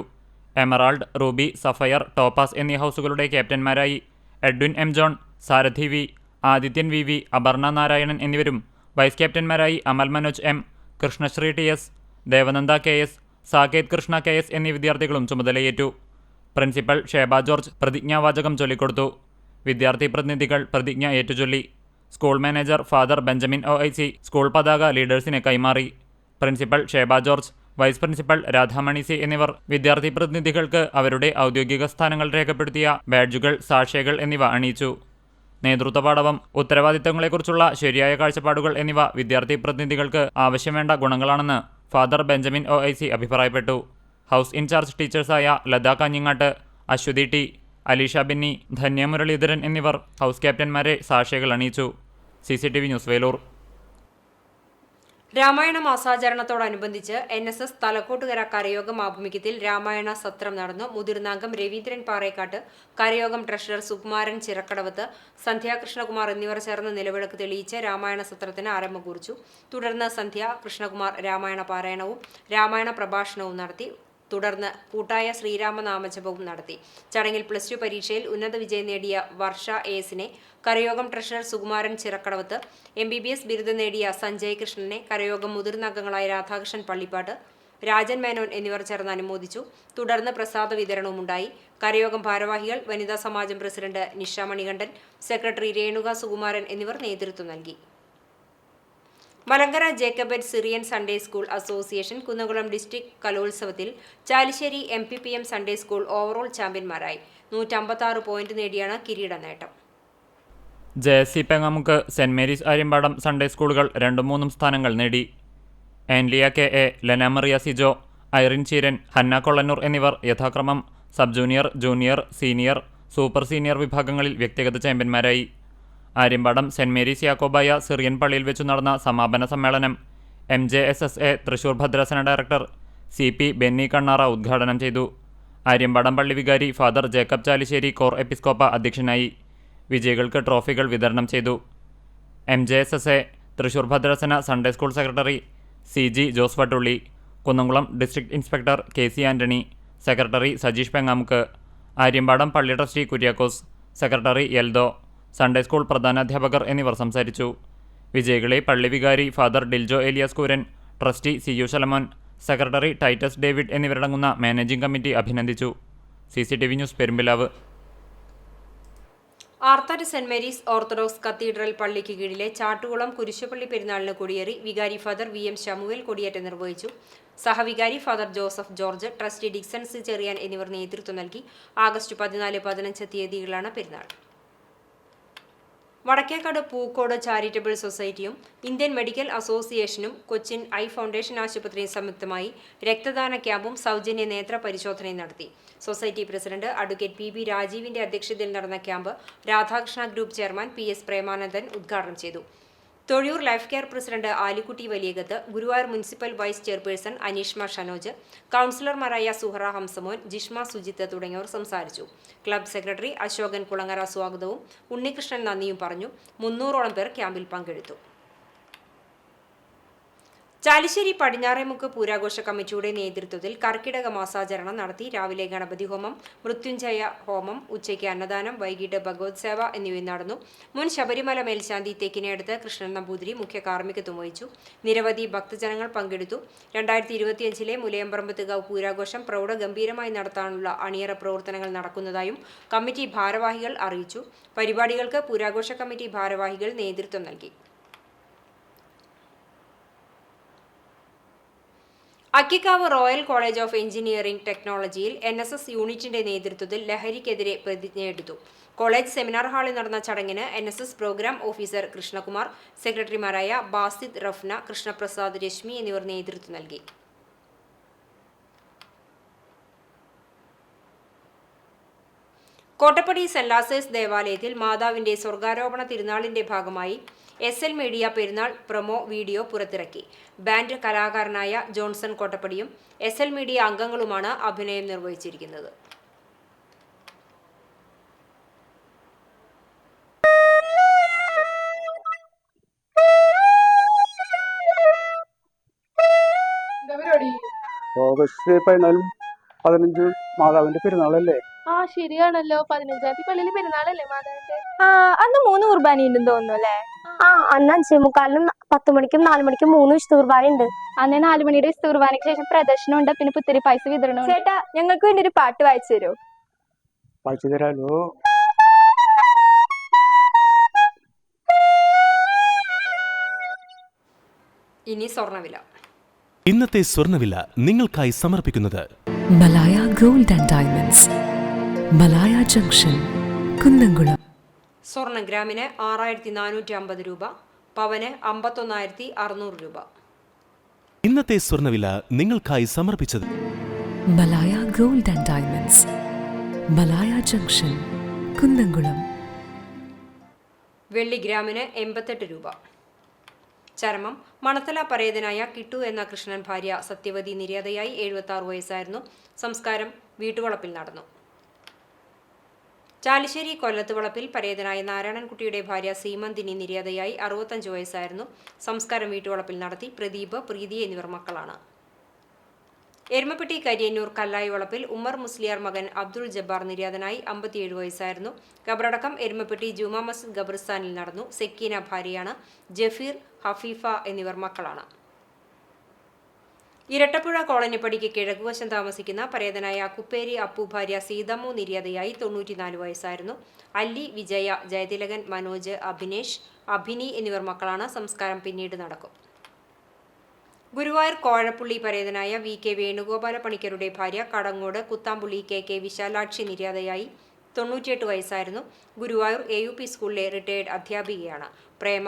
എമറാൾഡ്, റൂബി, സഫയർ, ടോപ്പാസ് എന്നീ ഹൗസുകളുടെ ക്യാപ്റ്റന്മാരായി Edwin M. John, Sarathi V, Adithyan VV, Aparna Narayanan എന്നിവരും vice ക്യാപ്റ്റന്മാരായി Amal Manoj M, Krishnasree TS, Devananda KS, Saketh Krishna KS എന്നീ വിദ്യാർത്ഥികളും ചുമതലയേറ്റു. പ്രിൻസിപ്പൽ ഷേബ ജോർജ് പ്രതിജ്ഞാവാചകം ചൊല്ലിക്കൊടുത്തു. വിദ്യാർത്ഥി പ്രതിനിധികൾ പ്രതിജ്ഞ ഏറ്റുചൊല്ലി. School manager father Benjamin OIC school പതാക ലീഡേഴ്സിന് കൈമാറി. Principal Sheba George, vice principal Radhamani C എന്നിവർ വിദ്യാർത്ഥി പ്രതിനിധികൾക്ക് അവരുടെ ഔദ്യോഗിക സ്ഥാനങ്ങൾ രേഖപ്പെടുത്തിയ ബാഡ്ജുകൾ, സാക്ഷ്യകൾ എന്നിവ അണിയിച്ചു. നേതൃത്വ പാഠവം, ഉത്തരവാദിത്തങ്ങളെക്കുറിച്ചുള്ള ശരിയായ കാഴ്ചപ്പാടുകൾ എന്നിവ വിദ്യാർത്ഥി പ്രതിനിധികൾക്ക് ആവശ്യം വേണ്ട ഗുണങ്ങളാണെന്ന് ഫാദർ ബെഞ്ചമിൻ OIC അഭിപ്രായപ്പെട്ടു. ഹൗസ് ഇൻചാർജ് ടീച്ചേഴ്സായ ലത കാഞ്ഞങ്ങാട്ട്, അശ്വതി T, അലീഷ ബെന്നി, ധന്യ മുരളീധരൻ എന്നിവർ ഹൗസ് ക്യാപ്റ്റന്മാരെ സാക്ഷ്യകൾ അണിയിച്ചു. CCTV news Velur. രാമായണ മാസാചരണത്തോടനുബന്ധിച്ച് NSS തലക്കോട്ടുകര കരയോഗം ആഭിമുഖ്യത്തിൽ രാമായണ സത്രം നടന്നു. മുതിർന്നാംഗം രവീന്ദ്രൻ പാറേക്കാട്ട്, കരയോഗം ട്രഷറർ സുകുമാരൻ ചിറക്കടവത്ത്, സന്ധ്യ കൃഷ്ണകുമാർ എന്നിവർ ചേർന്ന് നിലവിളക്ക് തെളിയിച്ച് രാമായണ സത്രത്തിന് ആരംഭം കുറിച്ചു. തുടർന്ന് സന്ധ്യ കൃഷ്ണകുമാർ രാമായണ പാരായണവും രാമായണ പ്രഭാഷണവും നടത്തി. തുടർന്ന് കൂട്ടായ ശ്രീരാമനാമജപവും നടത്തി. ചടങ്ങിൽ +2 പരീക്ഷയിൽ ഉന്നത വിജയം നേടിയ വർഷ ASനെ കരയോഗം ട്രഷറർ സുകുമാരൻ ചിറക്കടവത്ത്, MBBS ബിരുദം നേടിയ സഞ്ജയ് കൃഷ്ണനെ കരയോഗം മുതിർന്ന അംഗങ്ങളായ രാധാകൃഷ്ണൻ പള്ളിപ്പാട്ട്, രാജൻ മേനോൻ എന്നിവർ ചേർന്ന് അനുമോദിച്ചു. തുടർന്ന് പ്രസാദ വിതരണവുമുണ്ടായി. കരയോഗം ഭാരവാഹികൾ, വനിതാ സമാജം പ്രസിഡന്റ് നിഷ മണികണ്ഠൻ, സെക്രട്ടറി രേണുക സുകുമാരൻ എന്നിവർ നേതൃത്വം നൽകി. Malankara Jacobite Syrian Sunday school association Kunnamkulam district കലോത്സവത്തിൽ Chalissery MPPM Sunday school overall ചാമ്പ്യന്മാരായി. 156 പോയിന്റ് നേടിയാണ് കിരീട നേട്ടം. JSC Pengamuck, saint Mary's Aryampadam Sunday സ്കൂളുകൾ 2-3 സ്ഥാനങ്ങൾ നേടി. Anliya KA, Lenamaria Sijo, Irene Cheeran, Hanna Kollannur എന്നിവർ യഥാക്രമം sub junior, junior, senior, super senior വിഭാഗങ്ങളിൽ വ്യക്തിഗത ചാമ്പ്യന്മാരായി. Aryampadam saint Mary's Yakobaya Syrian പള്ളിയിൽ വെച്ചു നടന്ന സമാപന സമ്മേളനം MJSSA തൃശൂർ ഭദ്രാസന ഡയറക്ടർ CP ബെന്നി കണ്ണാറ ഉദ്ഘാടനം ചെയ്തു. ആര്യമ്പാടം പള്ളി വികാരി ഫാദർ ജേക്കബ് ചാലിശ്ശേരി കോർ എപ്പിസ്കോപ്പ അധ്യക്ഷനായി. വിജയികൾക്ക് ട്രോഫികൾ വിതരണം ചെയ്തു. MJSSA തൃശൂർ ഭദ്രാസന Sunday school secretary CG Jose Vattully, Kunnamkulam district inspector KC Antony, secretary Sajeesh Pengamuck, Aryampadam പള്ളി trustee Kuriakose, secretary Eldho, Sunday school പ്രധാനാധ്യാപകർ എന്നിവർ സംസാരിച്ചു. വിജയികളെ പള്ളി വികാരി father Diljo Elias Kooran, trustee CU Shalamon, secretary Titus David എന്നിവരടങ്ങുന്ന മാനേജിംഗ് കമ്മിറ്റി അഭിനന്ദിച്ചു. CCTV news Perumpilavu. Arthat saint Mary's orthodox cathedral പള്ളിക്ക് കീഴിലെ ചാട്ടുകുളം കുരിശുപള്ളി പെരുന്നാളിന് കൊടിയേറി. വികാരി ഫാദർ VM ശമുവേൽ കൊടിയേറ്റം നിർവഹിച്ചു. സഹവികാരി father Joseph George, trustee Dixon C Cherian എന്നിവർ നേതൃത്വം നൽകി. ആഗസ്റ്റ് 14, 15 തീയതികളാണ് പെരുന്നാൾ. വടക്കേക്കാട് പൂക്കോട് ചാരിറ്റബിൾ സൊസൈറ്റിയും ഇന്ത്യൻ മെഡിക്കൽ അസോസിയേഷനും കൊച്ചിൻ ഐ ഫൗണ്ടേഷൻ ആശുപത്രിയും സംയുക്തമായി രക്തദാന ക്യാമ്പും സൗജന്യ നേത്ര പരിശോധനയും നടത്തി. സൊസൈറ്റി പ്രസിഡന്റ് അഡ്വക്കേറ്റ് PB രാജീവിന്റെ അധ്യക്ഷതയിൽ നടന്ന camp Radhakrishna group chairman PS Premanandan ഉദ്ഘാടനം ചെയ്തു. Thozhiyur life care president Alikutty Valiyakath, Guruvayur municipal vice chairperson Aneeshma Shanoj, കൗൺസിലർമാരായ സുഹറ ഹംസമോൻ, ജിഷ്മ സുജിത്ത് തുടങ്ങിയവർ സംസാരിച്ചു. ക്ലബ് സെക്രട്ടറി അശോകൻ കുളങ്ങര സ്വാഗതവും ഉണ്ണികൃഷ്ണൻ നന്ദിയും പറഞ്ഞു. 300ഓളം പേർ ക്യാമ്പിൽ പങ്കെടുത്തു. ചാലിശ്ശേരി പടിഞ്ഞാറേമുക്ക് പൂരാഘോഷ കമ്മിറ്റിയുടെ നേതൃത്വത്തിൽ കർക്കിടക മാസാചരണം നടത്തി. രാവിലെ ഗണപതി ഹോമം, മൃത്യുഞ്ജയ ഹോമം, ഉച്ചയ്ക്ക് അന്നദാനം, വൈകിട്ട് ഭഗവത് സേവ എന്നിവ നടന്നു. മുൻ ശബരിമല മേൽശാന്തി തെക്കിനെടുത്ത് കൃഷ്ണൻ നമ്പൂതിരി മുഖ്യ കാർമ്മികത്വം വഹിച്ചു. നിരവധി ഭക്തജനങ്ങൾ പങ്കെടുത്തു. 2025 മുലയമ്പറമ്പത്തുകാവ് പൂരാഘോഷം പ്രൗഢഗംഭീരമായി നടത്താനുള്ള അണിയറ പ്രവർത്തനങ്ങൾ നടക്കുന്നതായും കമ്മിറ്റി ഭാരവാഹികൾ അറിയിച്ചു. പരിപാടികൾക്ക് പൂരാഘോഷ കമ്മിറ്റി ഭാരവാഹികൾ നേതൃത്വം നൽകി. Akkikkavu royal college of engineering ടെക്നോളജിയിൽ NSS യൂണിറ്റിന്റെ നേതൃത്വത്തിൽ ലഹരിക്കെതിരെ പ്രതിജ്ഞയെടുത്തു. കോളേജ് സെമിനാർ ഹാളിൽ നടന്ന ചടങ്ങിന് NSS പ്രോഗ്രാം ഓഫീസർ കൃഷ്ണകുമാർ, സെക്രട്ടറിമാരായ ബാസിദ്, റഫ്ന, കൃഷ്ണപ്രസാദ്, രശ്മി എന്നിവർ നേതൃത്വം നൽകി. കോട്ടപ്പടി സെന്റ് ലാസേഴ്സ് ദേവാലയത്തിൽ മാതാവിന്റെ സ്വർഗാരോപണ തിരുനാളിന്റെ ഭാഗമായി SL മീഡിയ പെരുന്നാൾ പ്രൊമോ വീഡിയോ പുറത്തിറക്കി. ബാൻഡ് കലാകാരനായ ജോൺസൺ കോട്ടപ്പടിയും SL മീഡിയ അംഗങ്ങളുമാണ് അഭിനയം നിർവഹിച്ചിരിക്കുന്നത്. ഓഗസ്റ്റ് 14-15 മാതാവിന്റെ പെരുന്നാളല്ലേ? ശരിയാണല്ലോ. 15-ാം തീയതി പള്ളിയില് പെരുന്നാളല്ലേ മാതാവിന്റെ? അന്ന് 3 കുർബാന ഉണ്ടെന്ന് തോന്നുന്നു അല്ലേ? അന്ന് 5:45-നും 10 മണിക്കും 4 മണിക്കും 3 വിശുദ്ധ കുർബാന ഉണ്ട്. അന്ന് 4 മണിയുടെ വിശുദ്ധ കുർബാനയ്ക്ക് ശേഷം പ്രദർശനം ഉണ്ട്, പിന്നെ പുത്തിരി പൈസ വിതരണം. ചേട്ടാ, ഞങ്ങൾക്ക് വേണ്ടി ഒരു പാട്ട് വായിച്ചു തരുമോ? വായിച്ചു തരാലോ. ഇനി സ്വർണ്ണവില. ഇന്നത്തെ സ്വർണ്ണവില നിങ്ങൾക്കായി സമർപ്പിക്കുന്നത് Malaya gold and diamonds, Malaya junction, Kunnamkulam. സ്വർണ്ണ ഗ്രാമിന് 6450 രൂപ, പവന് 51600 രൂപ. ഇന്നത്തെ സ്വർണ്ണവില നിങ്ങൾക്കായി സമർപ്പിച്ചത് Malaya gold and diamonds, Malaya junction, Kunnamkulam. വെള്ളി ഗ്രാമിന് 88 രൂപ. ചരമം മണത്തല പരേതനായ കിട്ടു എന്ന കൃഷ്ണൻ ഭാര്യ സത്യവതി നിര്യാതയായി 76 വയസ്സായിരുന്നു. സംസ്കാരം വീട്ടുവളപ്പിൽ നടന്നു. ചാലിശ്ശേരി കൊല്ലത്തുവളപ്പിൽ പരേതനായ നാരായണൻകുട്ടിയുടെ ഭാര്യ സീമന്തിനി നിര്യാതയായി 65 വയസ്സായിരുന്നു. സംസ്കാരം വീട്ടുവളപ്പിൽ നടത്തി. പ്രദീപ്, പ്രീതി എന്നിവർ മക്കളാണ്. എരുമപ്പെട്ടി കരിയന്നൂർ കല്ലായി വളപ്പിൽ ഉമ്മർ മുസ്ലിയാർ മകൻ അബ്ദുൾ ജബ്ബാർ നിര്യാതനായി 57 വയസ്സായിരുന്നു. ഖബറടക്കം എരുമപ്പെട്ടി ജുമാ മസ്ജിദ് ഖബർസ്ഥാനിൽ നടന്നു. സെക്കീന ഭാര്യയാണ്. ജഫീർ, ഹഫീഫ എന്നിവർ മക്കളാണ്. ഇരട്ടപ്പുഴ കോളനിപ്പടിക്ക് കിഴക്കുവശം താമസിക്കുന്ന പരേതനായ കുപ്പേരി അപ്പു ഭാര്യ സീതമ്മു നിര്യാതയായി 94 വയസ്സായിരുന്നു. അല്ലി, വിജയ, ജയതിലകൻ, മനോജ്, അഭിനേഷ്, അഭിനി എന്നിവർ മക്കളാണ്. സംസ്കാരം പിന്നീട് നടക്കും. ഗുരുവായൂർ കോഴപ്പുള്ളി പരേതനായ VK വേണുഗോപാല പണിക്കരുടെ ഭാര്യ കടങ്ങോട് കുത്താമ്പുള്ളി KK വിശാലാക്ഷി നിര്യാതയായി 98 വയസ്സായിരുന്നു. ഗുരുവായൂർ AUP സ്കൂളിലെ റിട്ടയേർഡ് അധ്യാപികയാണ്. പ്രേമ,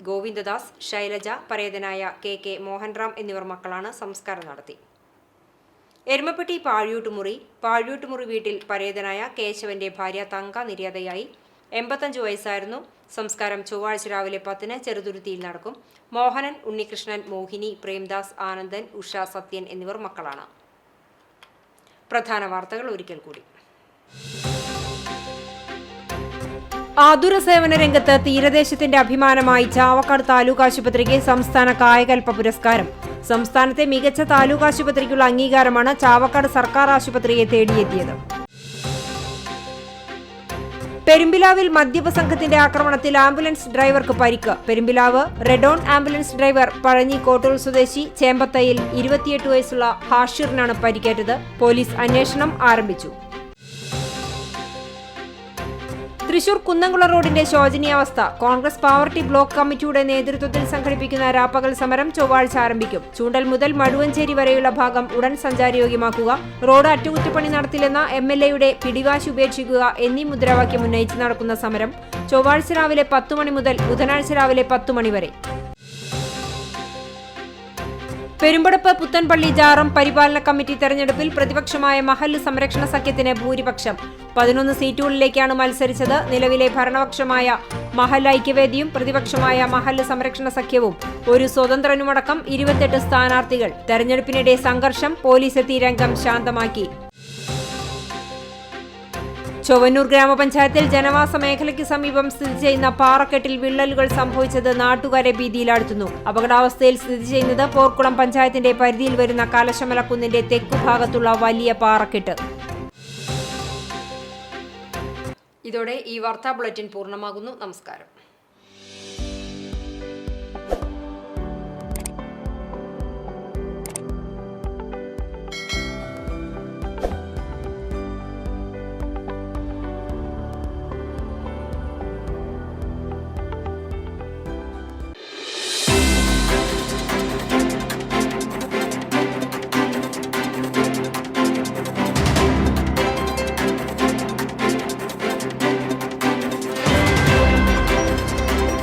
ഗോവിന്ദദാസ്, ശൈലജ, പരേതനായ KK മോഹൻറാം എന്നിവർ മക്കളാണ്. സംസ്കാരം നടത്തി. എരുമപ്പെട്ടി പാഴ്യൂട്ടുമുറി വീട്ടിൽ പരേതനായ കേശവന്റെ ഭാര്യ തങ്ക നിര്യാതയായി 85 വയസ്സായിരുന്നു. സംസ്കാരം ചൊവ്വാഴ്ച രാവിലെ 10-ന് ചെറുതുരുത്തിയിൽ നടക്കും. മോഹനൻ, ഉണ്ണികൃഷ്ണൻ, മോഹിനി, പ്രേംദാസ്, ആനന്ദൻ, ഉഷ, സത്യൻ എന്നിവർ മക്കളാണ്. പ്രധാന വാർത്തകൾ ഒരിക്കൽ കൂടി. ആതുര സേവന രംഗത്ത് തീരദേശത്തിന്റെ അഭിമാനമായി ചാവക്കാട് താലൂക്ക് ആശുപത്രിക്ക് സംസ്ഥാന കായകൽപ്പ പുരസ്കാരം. സംസ്ഥാനത്തെ മികച്ച താലൂക്ക് ആശുപത്രിക്കുള്ള അംഗീകാരമാണ് ചാവക്കാട് സർക്കാർ ആശുപത്രിയെ തേടിയെത്തിയത്. പെരുമ്പിലാവിൽ മദ്യപ സംഘത്തിന്റെ ആക്രമണത്തിൽ ആംബുലൻസ് ഡ്രൈവർക്ക് പരിക്ക്. പെരുമ്പിലാവ് റെഡോൺ ആംബുലൻസ് ഡ്രൈവർ പഴഞ്ഞി കോട്ടൂർ സ്വദേശി ചേമ്പത്തയിൽ 28 വയസ്സുള്ള ഹാഷിറിനാണ് പരിക്കേറ്റത്. പോലീസ് അന്വേഷണം ആരംഭിച്ചു. തൃശൂർ കുന്നംകുളം റോഡിന്റെ ശോചനീയാവസ്ഥ. കോൺഗ്രസ് പാവർട്ടി ബ്ലോക്ക് കമ്മിറ്റിയുടെ നേതൃത്വത്തിൽ സംഘടിപ്പിക്കുന്ന രാപ്പകൽ സമരം ചൊവ്വാഴ്ച ആരംഭിക്കും. ചൂണ്ടൽ മുതൽ മടുവഞ്ചേരി വരെയുള്ള ഭാഗം ഉടൻ സഞ്ചാരയോഗ്യമാക്കുക, റോഡ് അറ്റകുറ്റപ്പണി നടത്തില്ലെന്ന MLAയുടെ പിടിവാശി ഉപേക്ഷിക്കുക എന്നീ മുദ്രാവാക്യം ഉന്നയിച്ച് നടക്കുന്ന സമരം ചൊവ്വാഴ്ച രാവിലെ 10 മണി മുതൽ ബുധനാഴ്ച രാവിലെ 10 മണി വരെ. പെരുമ്പടപ്പ് പുത്തൻപള്ളി ജാറം പരിപാലന കമ്മിറ്റി തെരഞ്ഞെടുപ്പിൽ പ്രതിപക്ഷമായ മഹല്ല് സംരക്ഷണ സഖ്യത്തിന് ഭൂരിപക്ഷം. 11 സീറ്റുകളിലേക്കാണ് മത്സരിച്ചത്. നിലവിലെ ഭരണപക്ഷമായ മഹല്ല് ഐക്യവേദിയും പ്രതിപക്ഷമായ മഹല്ല് സംരക്ഷണ സഖ്യവും ഒരു സ്വതന്ത്രനുമടക്കം 28 സ്ഥാനാർത്ഥികൾ. തെരഞ്ഞെടുപ്പിനിടെ സംഘർഷം, പോലീസ് എത്തി രംഗം ശാന്തമാക്കി. ചൊവ്വന്നൂർ ഗ്രാമപഞ്ചായത്തിൽ ജനവാസ മേഖലയ്ക്ക് സമീപം സ്ഥിതി ചെയ്യുന്ന പാറക്കെട്ടിൽ വിള്ളലുകൾ സംഭവിച്ചത് നാട്ടുകാരെ ഭീതിയിലാഴ്ത്തുന്നു. അപകടാവസ്ഥയിൽ സ്ഥിതി ചെയ്യുന്നത് പോർക്കുളം പഞ്ചായത്തിന്റെ പരിധിയിൽ വരുന്ന കലശമലക്കുന്നിന്റെ തെക്കുഭാഗത്തുള്ള വലിയ പാറക്കെട്ട്. ഇതോടെ ഈ വാർത്താ ബുള്ളറ്റിൻ പൂർണ്ണമാകുന്നു. നമസ്കാരം.